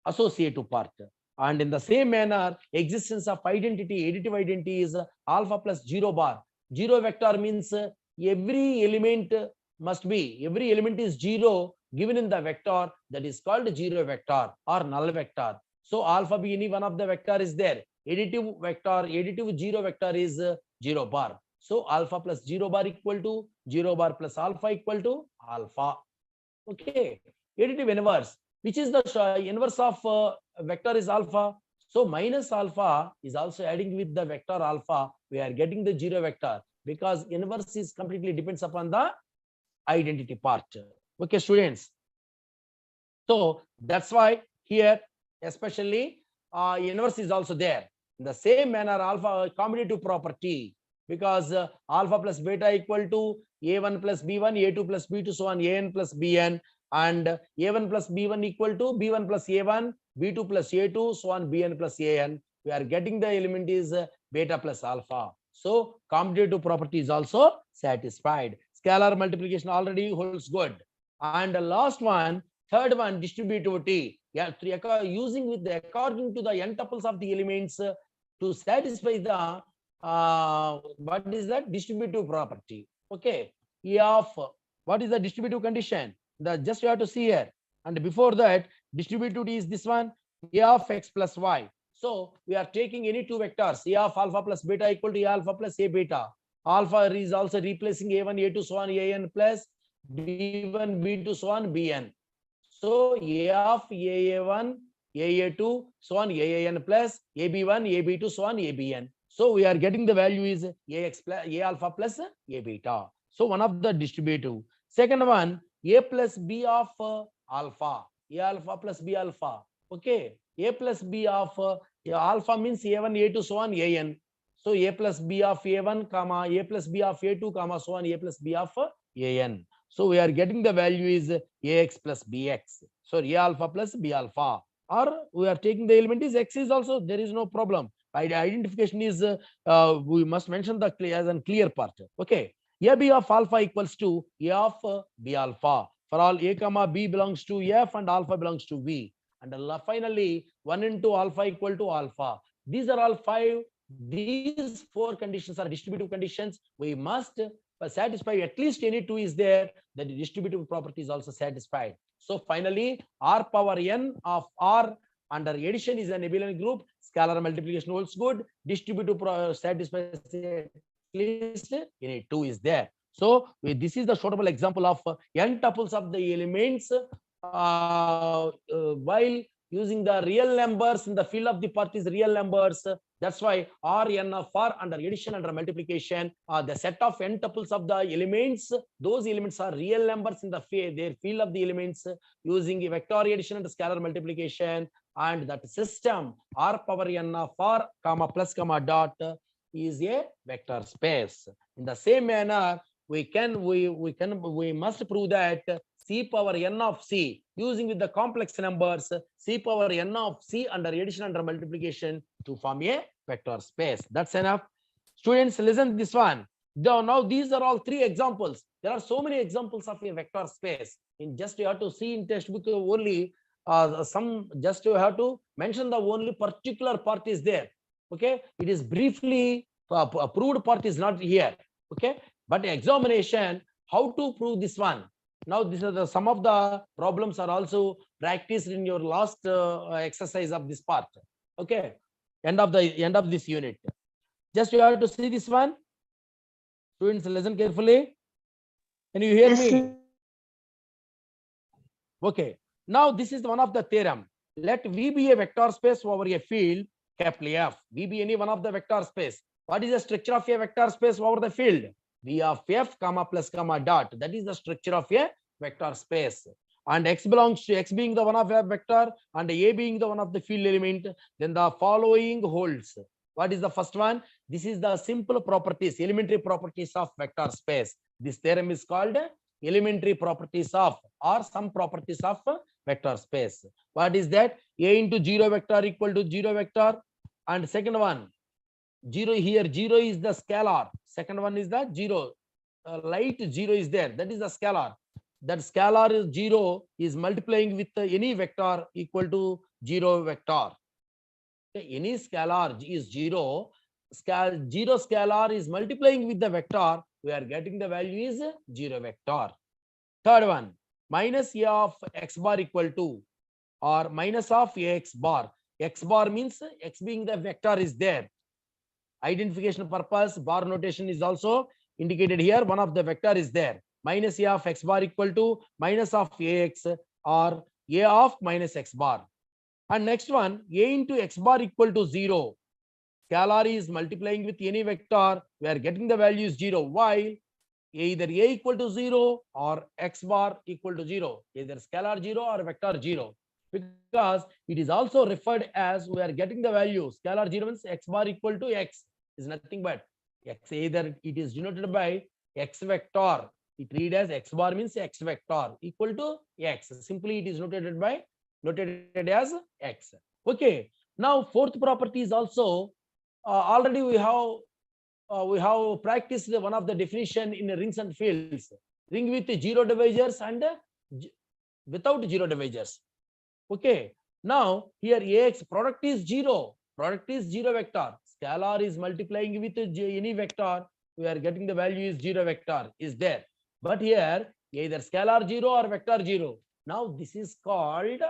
S1: associative part. And in the same manner, existence of identity, additive identity is alpha plus 0 bar. 0 vector means every element every element is 0 given in the vector, that is called 0 vector or null vector. So alpha be any one of the vector is there. Additive vector, additive 0 vector is 0 bar. So alpha plus 0 bar equal to 0 bar plus alpha equal to alpha. Okay. Additive inverse, which is the inverse of vector is alpha. So minus alpha is also adding with the vector alpha. We are getting the 0 vector, because inverse is completely depends upon the identity part. Okay, students. So that's why here, especially inverse is also there. In the same manner, alpha commutative property, because alpha plus beta equal to A1 plus B1, A2 plus B2, so on, An plus Bn, and A1 plus B1 equal to B1 plus A1, B2 plus A2, so on, Bn plus An. We are getting the element is beta plus alpha. So commutative property is also satisfied. Scalar multiplication already holds good. And the last one, third one, distributivity. Yeah, using with the according to the n tuples of the elements to satisfy the what is that distributive property. Okay, E of what is the distributive condition? The just you have to see here. And before that, distributivity is this one, A of x plus y. So we are taking any two vectors, A of alpha plus beta equal to A alpha plus A beta. Alpha is also replacing A1, A2, so on, An plus B1, B2, so on, Bn. So A of AA1, AA2, so on, AAN plus AB1, AB2, so on, ABN. So we are getting the value is AX plus A alpha plus A beta. So one of the distributive. Second one, A plus B of alpha, A alpha plus B alpha. Okay, A plus B of alpha means A1, A2, so on, AN. So A plus B of A1, comma A plus B of A2, comma so on, A plus B of AN. So we are getting the value is AX plus BX. So A alpha plus B alpha. Or we are taking the element is X is also, there is no problem. Identification is we must mention the clear as and clear part. Okay. AB of alpha equals to A of B alpha. For all A comma B belongs to F and alpha belongs to V. And finally 1 into alpha equal to alpha. These are all these four conditions are distributive conditions. We must satisfy at least any two is there, that the distributive property is also satisfied. So finally, R power n of R under addition is an abelian group. Scalar multiplication holds good. Distributive satisfies at least any two is there. So this is the suitable example of n tuples of the elements while using the real numbers in the field of the part is real numbers. That's why Rn of R under addition, under multiplication, the set of n tuples of the elements, those elements are real numbers in the their field of the elements using a vector addition and scalar multiplication, and that system R power n of R, comma plus comma dot is a vector space. In the same manner, we must prove that C power n of C using with the complex numbers, C power n of C under addition, under multiplication to form a vector space. That's enough. Students, listen to this one. Now these are all three examples. There are so many examples of a vector space. In just you have to see in textbook only some, just you have to mention the only particular part is there. Okay, it is briefly approved part is not here. Okay, but examination, how to prove this one? Now, this is some of the problems are also practiced in your last exercise of this part. Okay, end of this unit. Just you have to see this one. Students, listen carefully. Can you hear
S3: Yes,
S1: me?
S3: sir.
S1: Okay. Now this is one of the theorem. let V be a vector space over a field capital F. V be any one of the vector space. What is the structure of a vector space over the field? V of F comma plus comma dot. That is the structure of a vector space. And X belongs to X being the one of a vector and A being the one of the field element. Then the following holds. What is the first one? This is the simple properties, elementary properties of vector space. This theorem is called elementary properties of, or some properties of vector space. What is that? A into 0 vector equal to 0 vector. And second one, 0 here, 0 is the scalar. Second one is the 0. Light 0 is there. That is the scalar. That scalar is 0 is multiplying with any vector equal to 0 vector. Okay, any scalar is 0. 0 scalar is multiplying with the vector. We are getting the value is 0 vector. Third one, minus A of X bar equal to, or minus of Ax bar. X bar means X being the vector is there. Identification purpose, bar notation is also indicated here. One of the vector is there. Minus A of X bar equal to minus of Ax, or A of minus X bar. And next one, A into X bar equal to 0. Scalar is multiplying with any vector. We are getting the value is 0. While either A equal to 0 or X bar equal to 0. Either scalar 0 or vector 0. Because it is also referred as, we are getting the value. Scalar 0 means X bar equal to X is nothing but X. Either it is denoted by X vector. It read as X bar means X vector equal to X. Simply it is notated as X. Okay. Now fourth property is also already we have practiced one of the definition in rings and fields. Ring with 0 divisors and without 0 divisors. Okay. Now here Ax product is 0. Product is 0 vector. Scalar is multiplying with any vector. We are getting the value is 0 vector is there. But here either scalar 0 or vector 0. Now this is called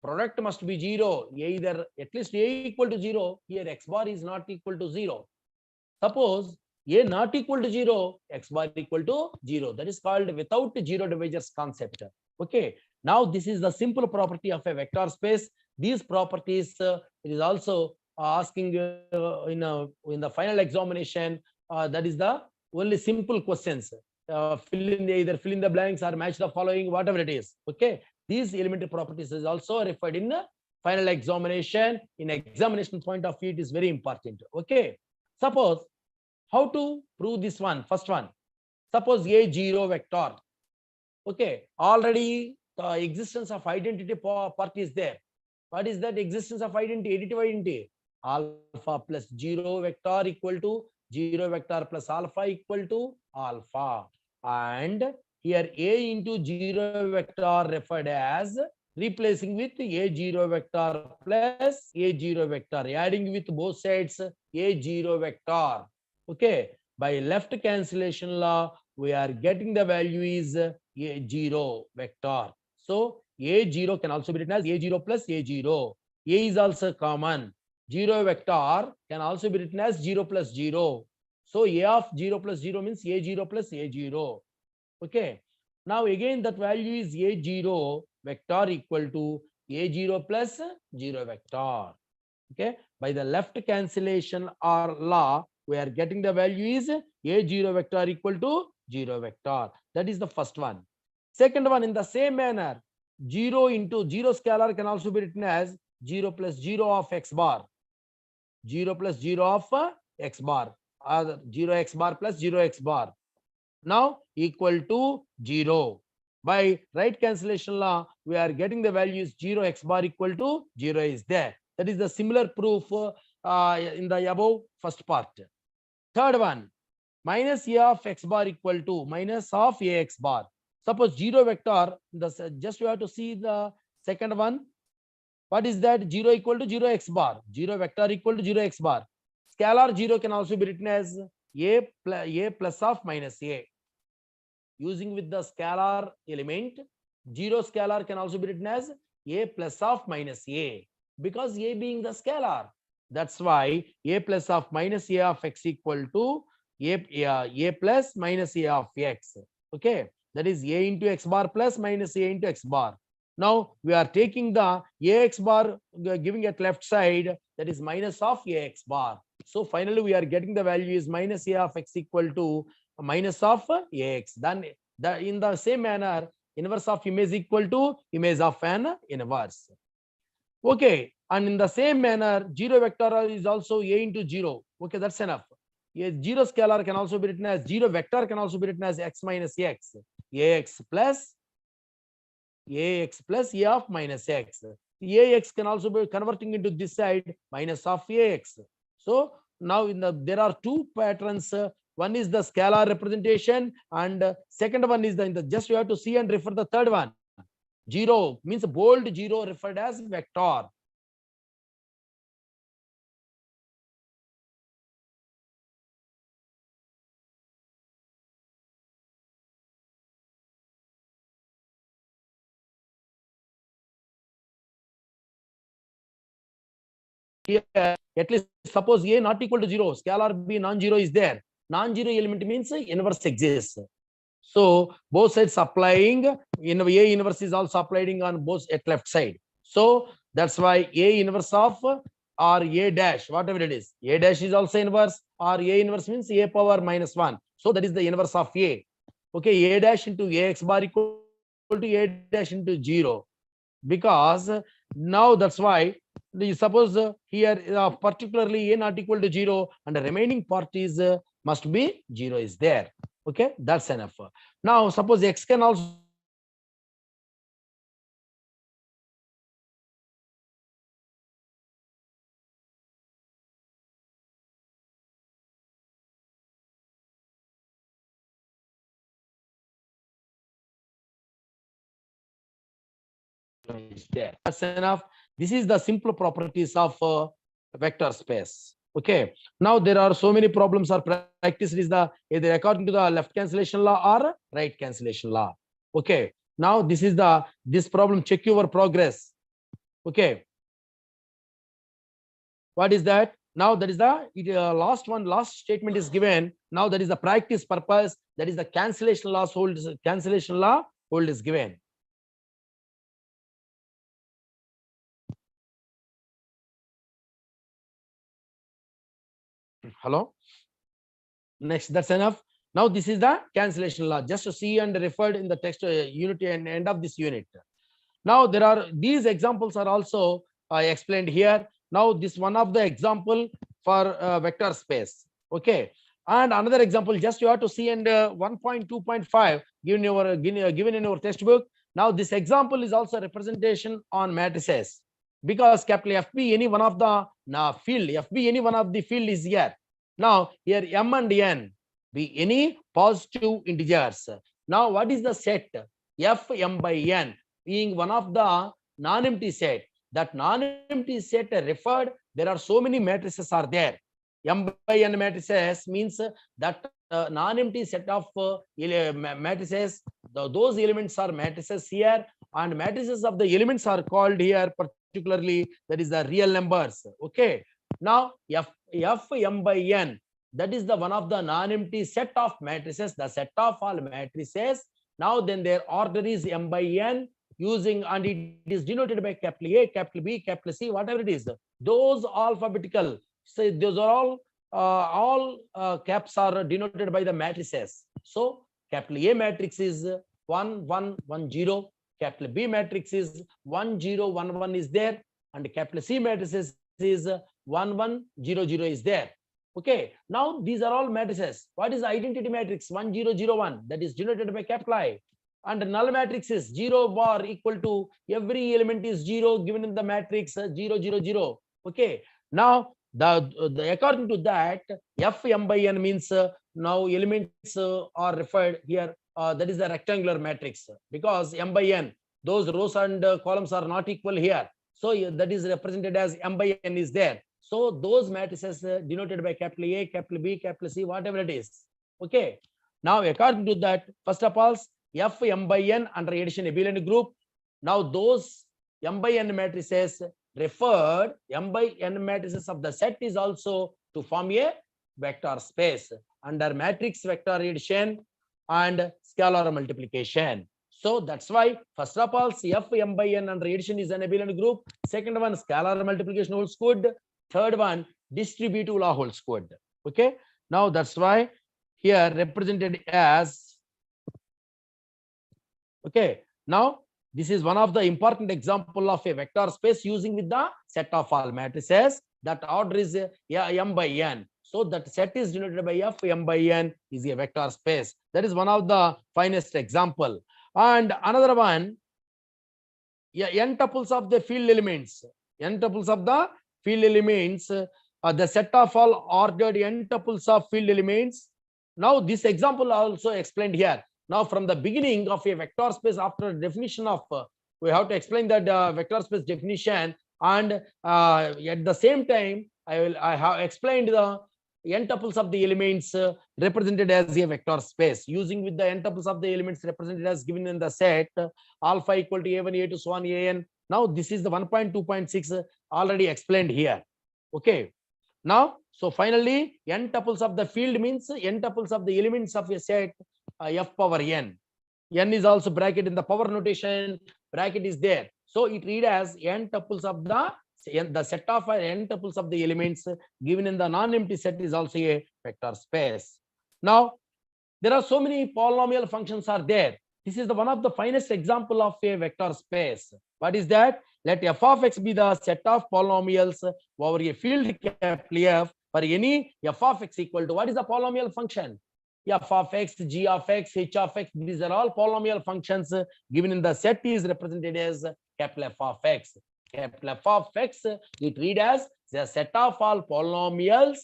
S1: product must be 0. Either at least A equal to 0. Here X bar is not equal to 0. Suppose A not equal to 0, X bar equal to 0. That is called without 0 divisors concept. Okay. Now this is the simple property of a vector space. These properties it is also asking in the final examination. That is the only simple questions. Either fill in the blanks or match the following, whatever it is. Okay. These elementary properties is also referred in the final examination. In examination point of view, it is very important. Okay. Suppose how to prove this one? First one. Suppose A0 vector. Okay. Already the existence of identity part is there. What is that existence of identity? Additive identity. Alpha plus 0 vector equal to 0 vector plus alpha equal to alpha. And here A into 0 vector referred as replacing with A0 vector plus A0 vector, adding with both sides A0 vector. Okay. By left cancellation law, we are getting the value is A0 vector. So A0 can also be written as A0 plus A0. A is also common. 0 vector can also be written as 0 plus 0. So A of 0 plus 0 means A0 plus A0. Okay. Now again that value is A0 vector equal to A0 plus 0 vector. Okay. By the left cancellation or law, we are getting the value is A0 vector equal to 0 vector. That is the first one. Second one, in the same manner, 0 into 0 scalar can also be written as 0 plus 0 of X bar. 0 plus 0 of X bar. 0 X bar plus 0 X bar. Now equal to 0. By right cancellation law, we are getting the values 0 X bar equal to 0 is there. That is the similar proof in the above first part. Third one, minus A of X bar equal to minus of Ax bar. Suppose 0 vector, just you have to see the second one. What is that? 0 equal to 0 X bar. 0 vector equal to 0 X bar. Scalar 0 can also be written as A plus of minus A. Using with the scalar element, 0 scalar can also be written as A plus of minus A. Because A being the scalar. That's why A plus of minus A of X equal to A plus minus A of X. Okay. That is A into X bar plus minus A into X bar. Now we are taking the AX bar, giving at left side, that is minus of AX bar. So finally we are getting the value is minus A of X equal to minus of AX. Then in the same manner, inverse of image equal to image of an inverse. Okay, and in the same manner, zero vector is also A into zero. Okay, that's enough. A zero scalar can also be written as zero vector can also be written as X minus X. AX plus A of minus X. AX can also be converting into this side minus of AX. So now there are two patterns. One is the scalar representation, and second one is just you have to see and refer the third one. Zero means bold zero referred as vector. Here, at least suppose A not equal to 0, scalar B non-zero is there. Non-zero element means inverse exists. So both sides applying, in A inverse is also applying on both at left side. So that's why A inverse of or A dash, whatever it is, A dash is also inverse, or A inverse means A power minus 1. So that is the inverse of A. Okay, A dash into AX bar equal to A dash into 0. Because now that's why suppose here particularly A not equal to 0 and the remaining part is must be 0 is there. Okay, that's enough. Now suppose X can also is there. That's enough. This is the simple properties of vector space. Okay, now there are so many problems are practiced is the either according to the left cancellation law or right cancellation law. Okay, now this problem, check your progress. Okay, what is that? Now that is the last statement is given. Now that is the practice purpose, that is the cancellation law hold is given. Hello. Next, that's enough. Now this is the cancellation law, just to see and referred in the text unit and end of this unit. Now there are these examples are also explained here. Now this one of the example for vector space. Okay, and another example, just you have to see in 1.2.5 given in your textbook. Now this example is also representation on matrices, because capital FB any one of the field, FB any one of the field is here. Now here M and N be any positive integers. Now what is the set? F M by N being one of the non-empty set. That non-empty set referred, there are so many matrices are there. M by N matrices means that non-empty set of matrices. Those elements are matrices here, and matrices of the elements are called here particularly, that is the real numbers. Okay, now F M by N, that is the one of the non-empty set of matrices, the set of all matrices. Now then their order is M by N, using, and it is denoted by capital A, capital B, capital C, whatever it is. Those alphabetical, so those are all caps are denoted by the matrices. So capital A matrix is 1 1 1 0, capital B matrix is 1 0 1 1 is there, and capital C matrix is 1 1 0 0 is there. Okay, now these are all matrices. What is the identity matrix? 1 0 0 1, that is denoted by capital I. And null matrix is 0 bar equal to every element is 0 given in the matrix 0 0 0. Okay, now the according to that, F M by N means now elements are referred here, that is the rectangular matrix, because M by N, those rows and columns are not equal here, so that is represented as M by N is there. So those matrices denoted by capital A, capital B, capital C, whatever it is. Okay, now according to that, first of all, F M by N under addition abelian group. Now those M by N matrices referred, M by N matrices of the set is also to form a vector space under matrix vector addition and scalar multiplication. So that's why first of all, F m by n under addition is an abelian group. Second one, scalar multiplication holds good. Third one, distributive law holds good. Okay. Now that's why here represented as. Okay. Now this is one of the important example of a vector space using with the set of all matrices. That order is m by n. So that set is denoted by F m by n is a vector space. That is one of the finest example. And another one, n tuples of the field elements. N tuples of the field elements. The set of all ordered n tuples of field elements. Now this example also explained here. Now from the beginning of a vector space, after definition of, we have to explain that vector space definition, and at the same time, I have explained the n tuples of the elements represented as a vector space using with the n tuples of the elements represented as given in the set alpha equal to a1, a2, so on, an. Now this is the 1.2.6 already explained here. Okay. Now, so finally, n tuples of the field means n tuples of the elements of a set f power n. N is also bracket in the power notation. Bracket is there. So it read as n tuples of the set of n tuples of the elements given in the non-empty set is also a vector space. Now, there are so many polynomial functions are there. This is the one of the finest example of a vector space. What is that? Let f of x be the set of polynomials over a field capital F for any f of x equal to, what is the polynomial function? F of x, g of x, h of x, these are all polynomial functions given in the set is represented as capital F of x. Capital F of x, it read as the set of all polynomials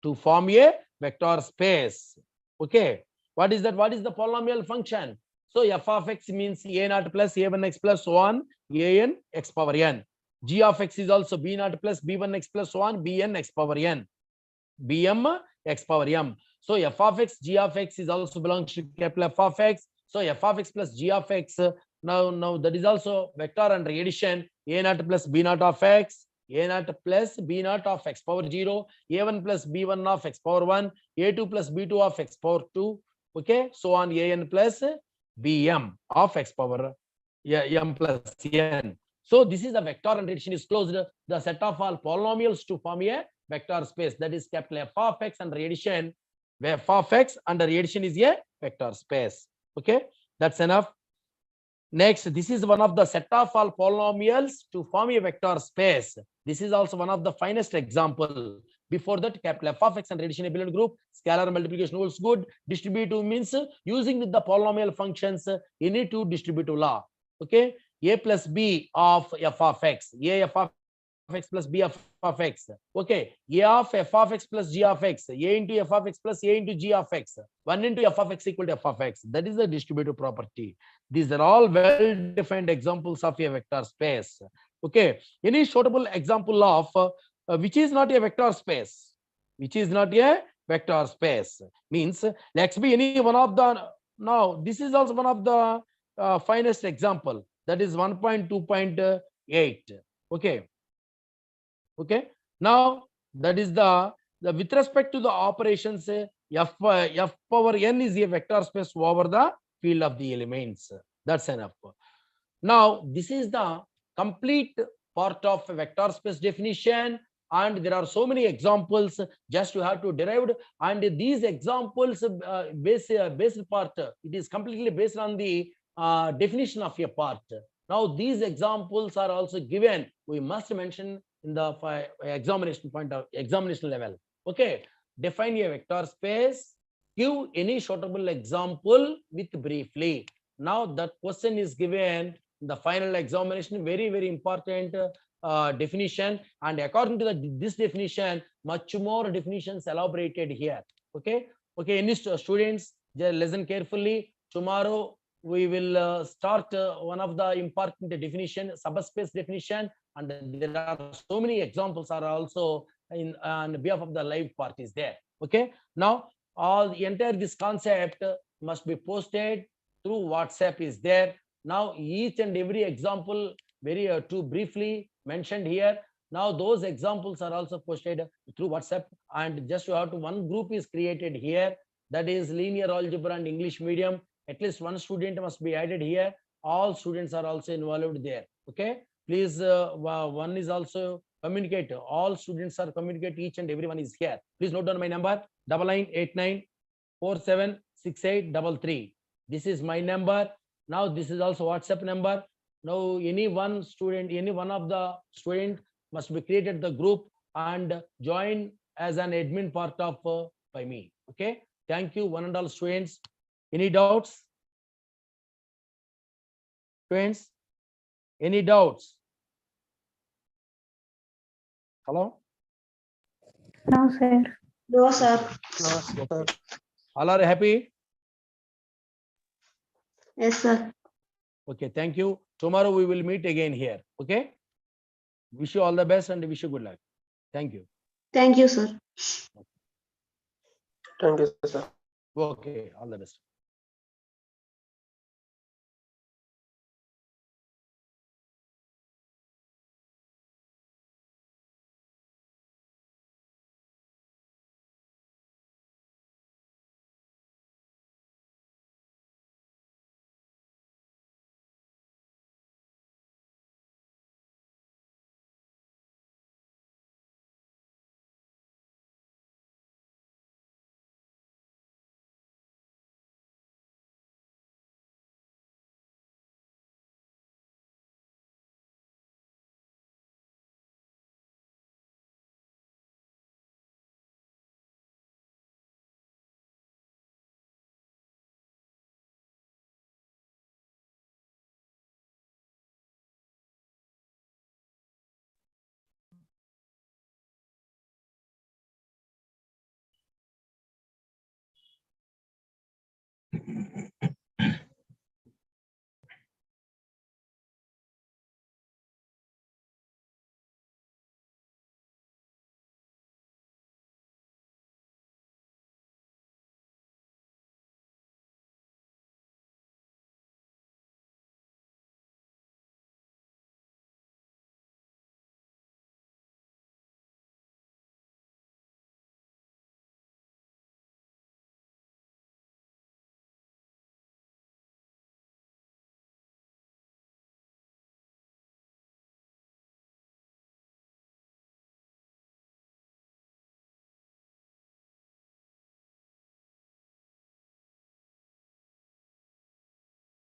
S1: to form a vector space. Okay. What is that? What is the polynomial function? So f of x means a naught plus a1 x plus so on, an x power n. G of x is also b naught plus b1 x plus so on, bn x power n. bm x power m. So f of x, g of x is also belongs to capital F of x. So f of x plus g of x. Now that is also vector under addition. A naught plus b naught of x, a naught plus b naught of x power 0, a1 plus b1 of x power 1, a2 plus b2 of x power 2. Okay, so on, an plus bm of x power m plus n. So this is the vector under addition is closed. The set of all polynomials to form a vector space, that is capital F of x under addition, where f of x under addition is a vector space. Okay, that's enough. Next, this is one of the set of all polynomials to form a vector space. This is also one of the finest example. Before that, capital F of x under addition abelian group, scalar multiplication holds good. Distributive means using with the polynomial functions any two distributive law. Okay, a plus b of f of x, a f of x plus b of x. Okay, a of f of x plus g of x, a into f of x plus a into g of x, 1 into f of x equal to f of x. That is the distributive property. These are all well defined examples of a vector space. Okay, any suitable example of which is not a vector space, which is not a vector space means let's be any one of the. Now this is also one of the finest example, that is 1.2.8. okay. Okay, now that is the with respect to the operations, f power n is a vector space over the field of the elements. That's enough. Now this is the complete part of a vector space definition, and there are so many examples just you have to derive, and these examples based part, it is completely based on the definition of a part. Now these examples are also given, we must mention in the examination point of examination level. Okay, define a vector space, give any suitable example with briefly. Now that question is given in the final examination, very important definition, and according to this definition, much more definitions elaborated here. Okay, any students, just listen carefully. Tomorrow we will start one of the important definition, subspace definition, and there are so many examples are also on behalf of the live parties there. Okay, now all the entire this concept must be posted through WhatsApp is there. Now each and every example very too briefly mentioned here. Now those examples are also posted through WhatsApp, and just you have to, one group is created here, that is linear algebra and English medium. At least one student must be added here. All students are also involved there. Okay. Please, one is also communicate. All students are communicate. Each and everyone is here. Please note down my number: 9989476833. This is my number. Now this is also WhatsApp number. Now any one student, any one of the student must be created the group and join as an admin part of by me. Okay. Thank you, one and all students. Any doubts? Students, any doubts? Hello?
S2: No, sir.
S3: No, sir.
S1: Okay. All are happy?
S3: Yes, sir.
S1: Okay, thank you. Tomorrow we will meet again here. Okay. Wish you all the best and wish you good luck. Thank you.
S3: Thank you, sir.
S4: Thank you, sir.
S1: Okay, all the best.